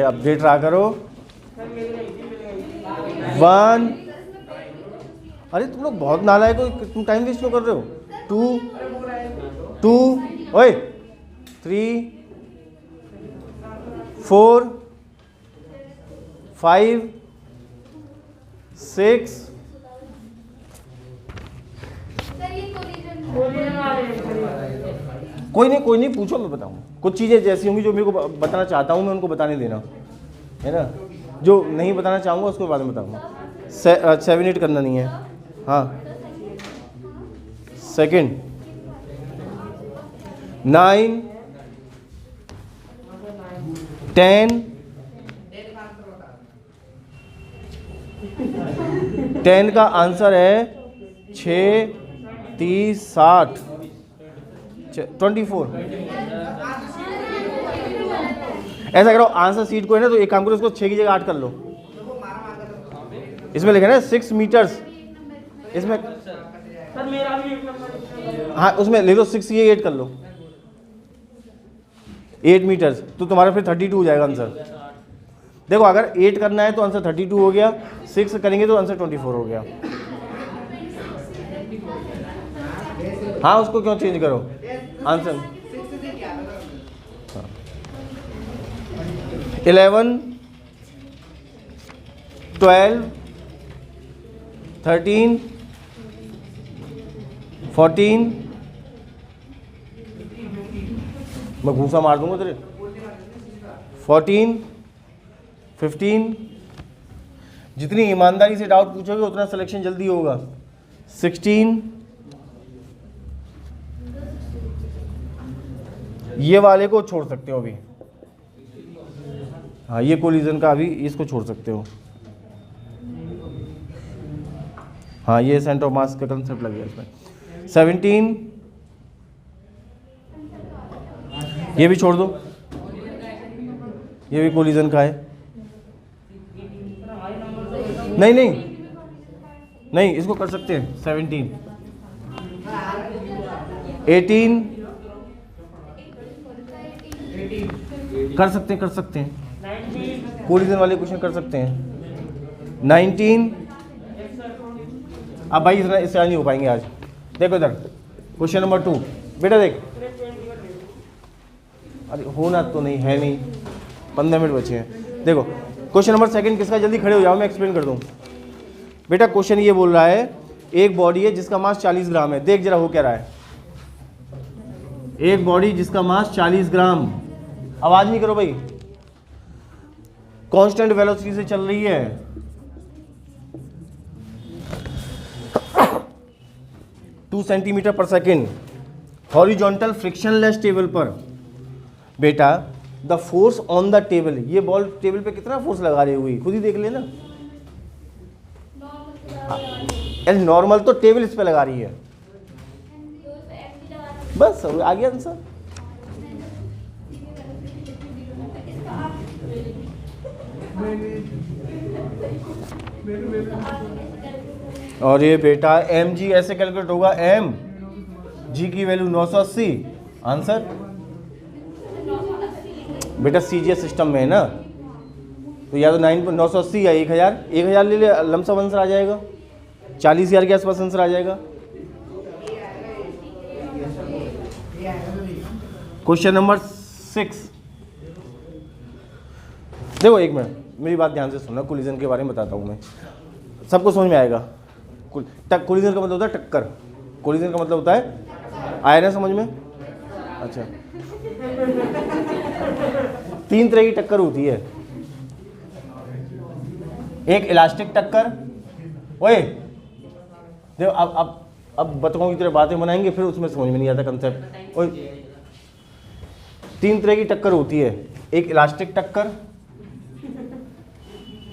अपडेट रहा करो। 1, अरे तुम लोग बहुत नालायक हो, तुम टाइम वेस्ट क्यों कर रहे हो? 2 ओए 3 4 5 6 कोई नहीं पूछो, मैं बताऊँ। कुछ चीज़ें जैसी होंगी जो मेरे को बताना चाहता हूँ मैं उनको बताने देना, है ना। जो नहीं बताना चाहूँगा उसको बाद में बताऊँगा। 7 8 करना नहीं है। हाँ, सेकंड 9 10 का आंसर है 6 30 60 24। ऐसा करो, आंसर सीट को है ना, तो एक काम करो, इसको 6 की जगह 8 कर लो। इसमें लिखा है ना 6 मीटर्स, इसमें सर मेरा भी 1 नंबर। हाँ उसमें ले लो 6, ये 8 कर लो, 8 मीटर्स, तो तुम्हारा फिर 32 हो जाएगा आंसर। देखो अगर 8 करना है तो आंसर 32 हो गया, 6 करेंगे तो आंसर 24 हो गया। हाँ उसको क्यों चेंज करो आंसर। 11 12 13 14 मैं घूसा मार दूंगा तेरे। 14 15, जितनी ईमानदारी से डाउट पूछोगे उतना सिलेक्शन जल्दी होगा। 16, ये वाले को छोड़ सकते हो अभी। हाँ ये कोलिजन का अभी इसको छोड़ सकते हो। हाँ ये सेंटर ऑफ मास का कंसेप्ट लग गया इसमें। 17, ये भी छोड़ दो, ये भी कोलिजन का है। नहीं इसको कर सकते हैं। 17 18 कर सकते हैं कोलिजन वाले क्वेश्चन कर सकते हैं। 19, अब भाई इससे नहीं हो पाएंगे आज। देखो इधर क्वेश्चन नंबर 2 बेटा देख, अरे होना तो नहीं है, नहीं 15 मिनट बचे हैं। देखो क्वेश्चन नंबर 2 किसका, जल्दी खड़े हो जाओ मैं एक्सप्लेन कर दूं। बेटा क्वेश्चन ये बोल रहा है एक बॉडी है जिसका मास 40 ग्राम है। देख जरा हो क्या रहा है। एक बॉडी जिसका मास 40 ग्राम, आवाज नहीं करो भाई, कांस्टेंट वेलोसिटी से चल रही है। 2 सेंटीमीटर पर सेकेंड हॉरिजॉन्टल फ्रिक्शनलेस टेबल पर। बेटा the force on the table, ये बॉल टेबल पे कितना फोर्स लगा रही हुई खुद ही देख लेना। नॉर्मल तो टेबल इस पे लगा रही है, बस आ गया आंसर। और ये बेटा एम जी ऐसे कैलकुलेट होगा, एम जी की वैल्यू 980, आंसर बेटा सीजीएस सिस्टम में है ना, तो या तो 980 या 1000 ले ले, लमसम आंसर आ जाएगा, 40,000 के आसपास आंसर आ जाएगा। Question number 6। देखो एक मिनट, मेरी बात ध्यान से सुनना, कोलिजन के बारे में बताता हूँ मैं, सबको समझ में आएगा। कोलिजन का मतलब होता है टक्कर, कोलिजन का मतलब होता है, आया ना समझ में? अच्छा, 3 तरह की टक्कर होती है। एक इलास्टिक टक्कर, ओए देखो अब बतखों की तरह बातें बनाएंगे, फिर उसमें समझ में नहीं आता कंसेप्ट। ओए 3 तरह की टक्कर होती है, एक इलास्टिक टक्कर,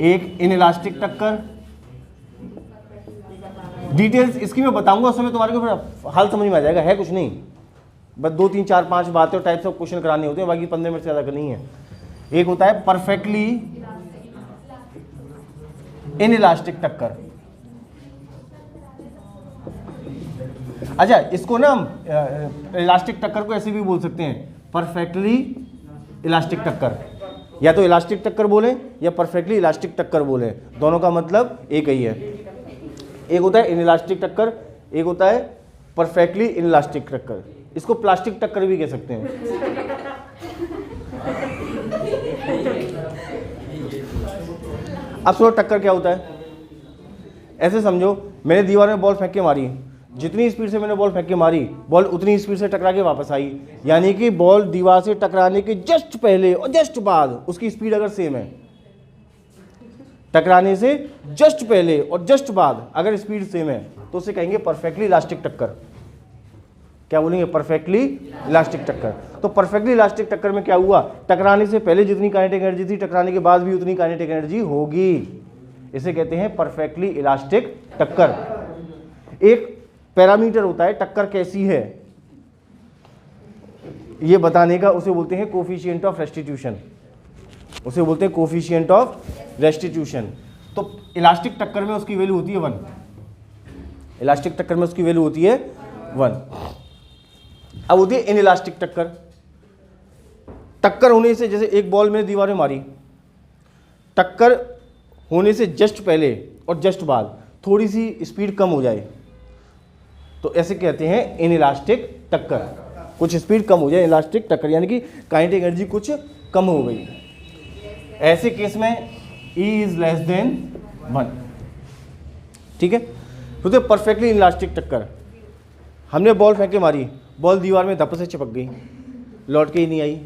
एक इनइलास्टिक टक्कर। डिटेल्स इसकी मैं बताऊंगा, उस समय तुम्हारे को फिर हाल समझ में आ जाएगा, है कुछ नहीं, बस 2 3 4 5 बातें और टाइप्स ऑफ क्वेश्चन कराने होते हैं, बाकी 15 मिनट से ज़्यादा करनी है। एक होता है परफेक्टली इनइलास्टिक टक्कर। अच्छा, इसको ना हम इलास्टिक टक्कर को ऐसे भी बोल सकते हैं, परफेक्टली इलास्टिक टक्कर, या तो इलास्टिक टक्कर बोले या परफेक्टली इलास्टिक टक्कर बोले, दोनों का मतलब एक ही है। एक होता है इनइलास्टिक टक्कर, एक होता है परफेक्टली इनइलास्टिक टक्कर, इसको प्लास्टिक टक्कर भी कह सकते हैं। अब सुनो टक्कर क्या होता है, ऐसे समझो मैंने दीवार में बॉल फेंक के मारी, जितनी स्पीड से मैंने बॉल फेंक के मारी, बॉल उतनी स्पीड से टकरा के वापस आई, यानी कि बॉल दीवार से टकराने के जस्ट पहले और जस्ट बाद उसकी स्पीड अगर सेम है, टकराने से जस्ट पहले और जस्ट बाद अगर स्पीड सेम है तो उसे कहेंगे परफेक्टली इलास्टिक टक्कर। क्या बोलेंगे? परफेक्टली इलास्टिक टक्कर। तो परफेक्टली इलास्टिक टक्कर में क्या हुआ, टकराने से पहले जितनी काइनेटिक एनर्जी थी, टकराने के बाद भी उतनी काइनेटिक एनर्जी होगी, इसे कहते हैं परफेक्टली इलास्टिक टक्कर। एक पैरामीटर होता है टक्कर कैसी है ये बताने का, उसे बोलते हैं कोफिशिएंट ऑफ रेस्टिट्यूशन, उसे बोलते हैं कोफिशिएंट ऑफ रेस्टिट्यूशन। तो इलास्टिक टक्कर में उसकी वैल्यू होती है 1, इलास्टिक टक्कर में उसकी वैल्यू होती है 1। अब होती है इनइलास्टिक टक्कर। टक्कर होने से, जैसे एक बॉल में दीवार में मारी, टक्कर होने से जस्ट पहले और जस्ट बाद थोड़ी सी स्पीड कम हो जाए तो ऐसे कहते हैं इनइलास्टिक टक्कर। कुछ स्पीड कम हो जाए, इलास्टिक टक्कर, यानी कि काइनेटिक एनर्जी कुछ कम हो गई। ऐसे केस में E इज लेस देन 1, ठीक है। तो परफेक्टली इलास्टिक टक्कर, हमने बॉल फेंक के मारी, बॉल दीवार में धप से चिपक गई, लौट के ही नहीं आई,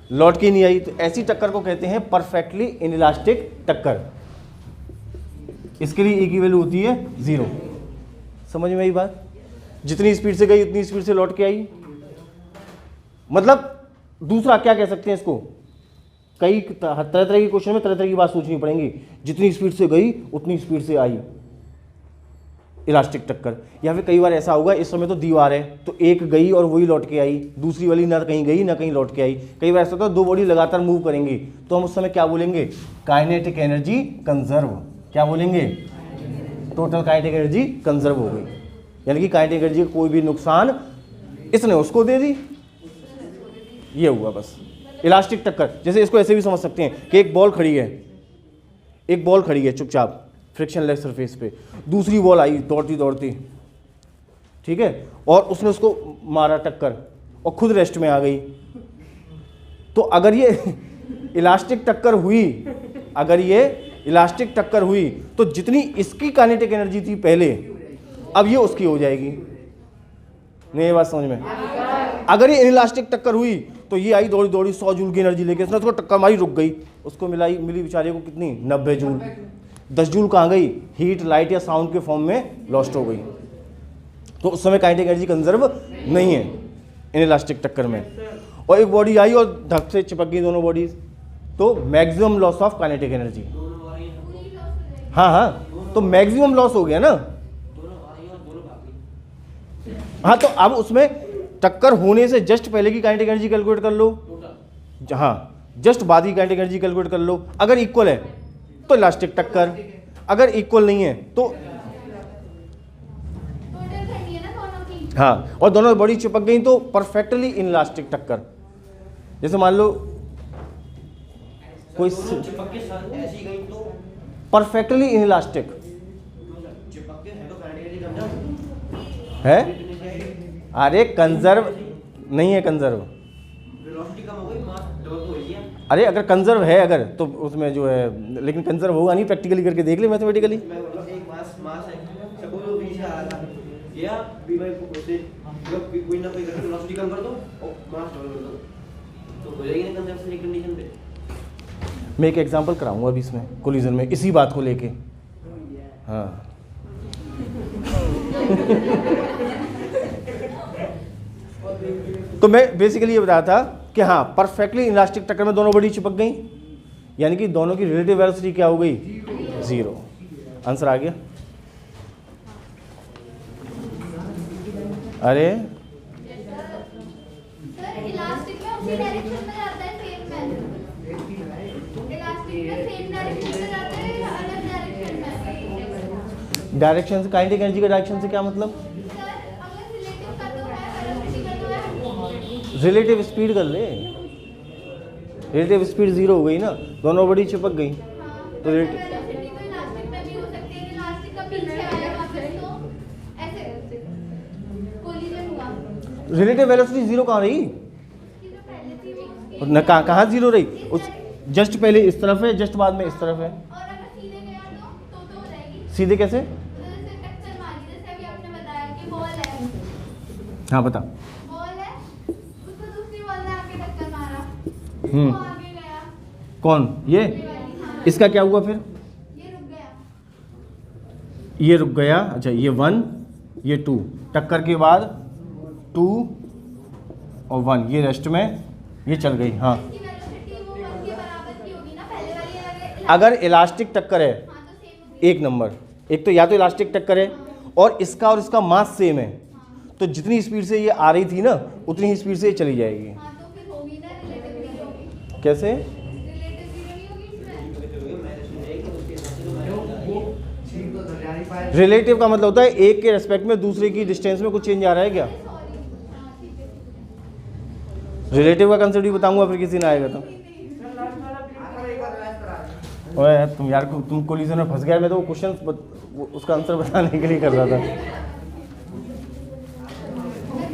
लौट के ही नहीं आई, तो ऐसी टक्कर को कहते हैं परफेक्टली इनइलास्टिक टक्कर। इसके लिए E की वैल्यू होती है 0। समझ में आई बात? जितनी स्पीड से गई उतनी स्पीड से लौट के आई। मतलब दूसरा क्या कह सकते हैं इसको, कई तरह तरह के क्वेश्चन में तरह तरह की बात सोचनी पड़ेगी। जितनी स्पीड से गई उतनी स्पीड से आई, इलास्टिक टक्कर। या फिर कई बार ऐसा होगा, इस समय तो दीवार है तो एक गई और वही लौट के आई, दूसरी वाली ना कहीं गई ना कहीं लौट के आई। कई बार ऐसा होता है 2 बॉडी लगातार मूव करेंगी, तो हम उस समय क्या बोलेंगे? Kinetic energy conserve. क्या बोलेंगे? टोटल काइनेटिक एनर्जी कंजर्व हो गई, यानी कि काइनेटिक एनर्जी का कोई भी नुकसान इसने उसको दे दी, ये हुआ बस इलास्टिक टक्कर। जैसे इसको ऐसे भी समझ सकते हैं कि एक बॉल खड़ी है, एक बॉल खड़ी है चुपचाप फ्रिक्शनलेस सरफेस पे, दूसरी बॉल आई दौड़ती दौड़ती, ठीक है, और उसने उसको मारा टक्कर और खुद रेस्ट में आ गई। तो अगर ये इलास्टिक टक्कर हुई, अगर ये इलास्टिक टक्कर हुई तो जितनी इसकी काइनेटिक एनर्जी थी पहले, अब ये उसकी हो जाएगी। नहीं ये बात समझ में? अगर ये इनइलास्टिक टक्कर हुई तो ये आई दौड़ी दौड़ी 100 जूल की एनर्जी लेके, उसने उसको टक्कर मारी, रुक गई, उसको मिली बेचारे को कितनी? 90 जूल। 10 जूल कहाँ गई? हीट, लाइट या साउंड के फॉर्म में लॉस्ट हो गई। तो उस समय काइनेटिक एनर्जी कंजर्व नहीं है इनइलास्टिक टक्कर में। और एक बॉडी आई और धक से चिपक गई दोनों बॉडीज, तो maximum loss of kinetic energy. हाँ हाँ, तो मैक्सिमम लॉस हो गया ना। हाँ, तो अब उसमें टक्कर होने से जस्ट पहले की काइनेटिक एनर्जी कैलकुलेट कर लो, हाँ जस्ट बाद की काइनेटिक एनर्जी कैलकुलेट कर लो। अगर इक्वल है तो इलास्टिक टक्कर, अगर इक्वल नहीं है तो हाँ, और दोनों बॉडी चिपक गई तो परफेक्टली इनलास्टिक टक्कर। जैसे मान लो कोई चिपक के साथ ऐसी गई तो परफेक्टली इनलास्टिक चिपक के है तो काइनेटिक एनर्जी कम है। जाएगी। अरे कंजर्व नहीं है, कंजर्व। वेलोसिटी कम हो गई, मास डबल तो हो गया। अरे अगर कंजर्व है अगर तो उसमें जो है, लेकिन कंजर्व होगा नहीं, प्रैक्टिकली करके देख ले मैथमेटिकली। मैं मतलब एक मास है, सपोज वो बी से आ रहा था या बी बाई को से जब कोई ना कोई करके वेलोसिटी कम कर दो और मास डबल कर दो तो हो जाएगी ना कंजर्वेशन की कंडीशन पे। मैं एक एग्जांपल कराऊंगा अभी इसमें कोलिजन में, इसी बात को लेके। हाँ तो मैं बेसिकली ये बताया था कि हाँ परफेक्टली इलास्टिक टक्कर में दोनों बॉडी चिपक गई, यानी कि दोनों की रिलेटिव वेलोसिटी क्या हो गई, 0। आंसर आ गया। अरे सर इलास्टिक में उसी डायरेक्शन में जाता है, सेम में इलास्टिक में सेम डायरेक्शन में जाता है या अलग डायरेक्शन में? डायरेक्शन से, काइनेटिक एनर्जी का डायरेक्शन से क्या मतलब? सर अगर रिलेटिव का तो है, वेलोसिटी का तो है। रिलेटिव स्पीड कर ले, रिलेटिव स्पीड 0 हो गई ना, दोनों बॉडी चिपक गई तो वेलोसिटी तो इलास्टिक में भी हो सकती है, इलास्टिक का पीछे आया वापस तो ऐसे कोलिजन हुआ। रिलेटिव वेलोसिटी 0 कहाँ रही? कि जो पहले थी वो उसकी और न कहाँ 0 रही? उस जस्ट पहले इस तरफ है, जस्ट बाद में इस तरफ है। और अगर सीधे गया तो हो जाएगी। सीधे कैसे? जैसे टक्कर मारी, जैसे अभी आपने बताया कि बॉल है, हाँ बता। बॉल है, उसको दूसरी बॉल ने आके टक्कर मारा, हम्म। वो आगे गया, कौन ये? वाली, हाँ, इसका क्या हुआ फिर? ये रुक गया। ये रुक गया, अच्छा ये 1 ये 2, टक्कर के बाद 2 और 1 ये रेस्ट में ये चल गई। हाँ इसकी वेलोसिटी वो 1 के बराबर की होगी ना, पहले वाली अगर इलास्टिक टक्कर है, हाँ तो सेम होगी। एक नंबर, एक तो या तो इलास्टिक टक्कर है और इसका मास सेम है, तो जितनी स्पीड से ये आ रही थी ना उतनी ही स्पीड से ये चली जाएगी। हाँ तो फिर होगी ना रिलेटिव जीरो होगी, कैसे? रिलेटिव जीरो नहीं होगी इसमें। वो ठीक तो जा नहीं पाए। रिलेटिव का मतलब होता है एक के रेस्पेक्ट में दूसरे की डिस्टेंस में कुछ चेंज आ रहा है क्या? सॉरी, हाँ ठीक है। रिलेटिव का कंसेप्ट भी बताऊंगा फिर किसी ने आएगा तो। आकर एक बार रिवाइज करा दे। ओए तुम यार तुम कोलिजन में फंस गया, मैं तो वो क्वेश्चन उसका आंसर बताने के लिए कर रहा था। मैं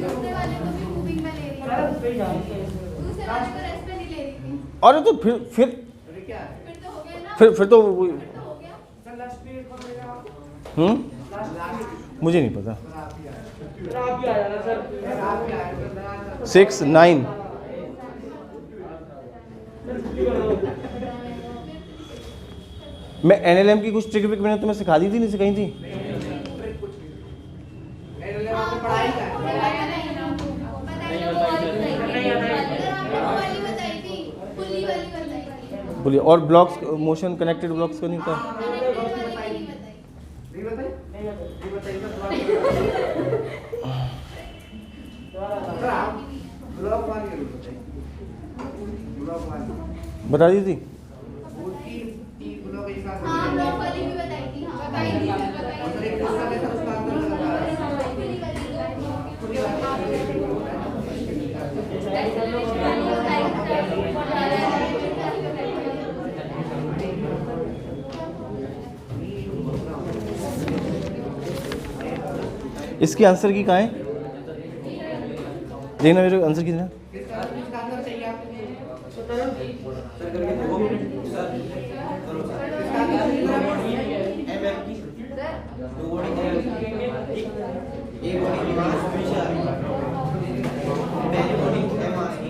दूसरे वाले को भी मूविंग में ले रही सर हूँ, उस पे ही जाओ। दूसरे वाले को रेस्ट में नहीं ले रही थी। अरे तो फिर अरे क्या है? फिर तो हो गया ना, फिर तो फिर तो हो गया। सर लास्ट पे पकड़ेगा आप। मुझे नहीं पता। सर आप भी आ जाना सर। 6 9 मैं NLM की कुछ ट्रिक मैंने तुम्हें सिखा दी थी, नहीं सिखाई थी? मेरे लिए आपने पढ़ाई का है। बोलिए। और ब्लॉक्स, मोशन कनेक्टेड ब्लॉक्स का नहीं था? नहीं बताई? नहीं बताई तो सर आप ब्लॉक वन के रूप बताइए। ब्लॉक वन बता दी थी? वो तीन ब्लॉक एक साथ हाँ ब्लॉक वाली भी बताई थी, हाँ बताई थी, और सर एक दूसरा के साथ उसका अंतर लगा रहा है। इसकी आंसर की कहाँ है? देखना मेरे आंसर की देना। किसका अंतर चाहिए आपको? सर करके देखो सर करो सर किसका अंतर चाहिए? एमएम की दो बॉडी एक बॉडी मास पीछे आ रही है, पहली बॉडी एम मास की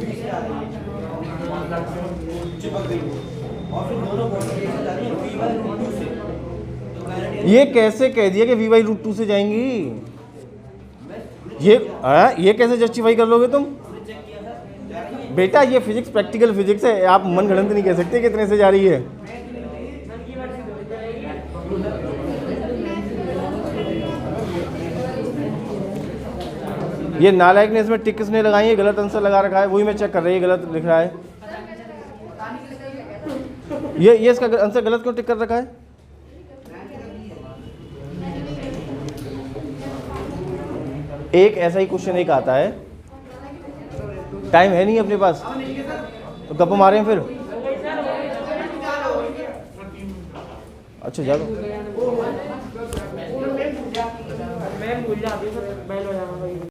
पीछे आ रही है, चिपक गई और फिर दोनों बॉडी कैसे जा रही है v/√2 से। तो काइनेटिक ये कैसे कह दिया कि v/√2 से जाएंगी? ये कैसे जस्टिफाई कर लोगे तुम? चेक किया सर जा रही है। बेटा ये फिजिक्स प्रैक्टिकल फिजिक्स है, आप मन गढ़ंत नहीं कह सकते कितने से जा रही है। ये नालायक ने इसमें टिक किसने लगाई है? गलत आंसर लगा रखा है, वही मैं चेक कर रही है, गलत लिख रहा है। ये इसका आंसर गलत क्यों टिक कर रखा है? एक ऐसा ही क्वेश्चन एक आता है, टाइम है नहीं अपने पास, तो गप मारे हैं फिर। अच्छा जा लो। मैं भूल जाती हूँ सर।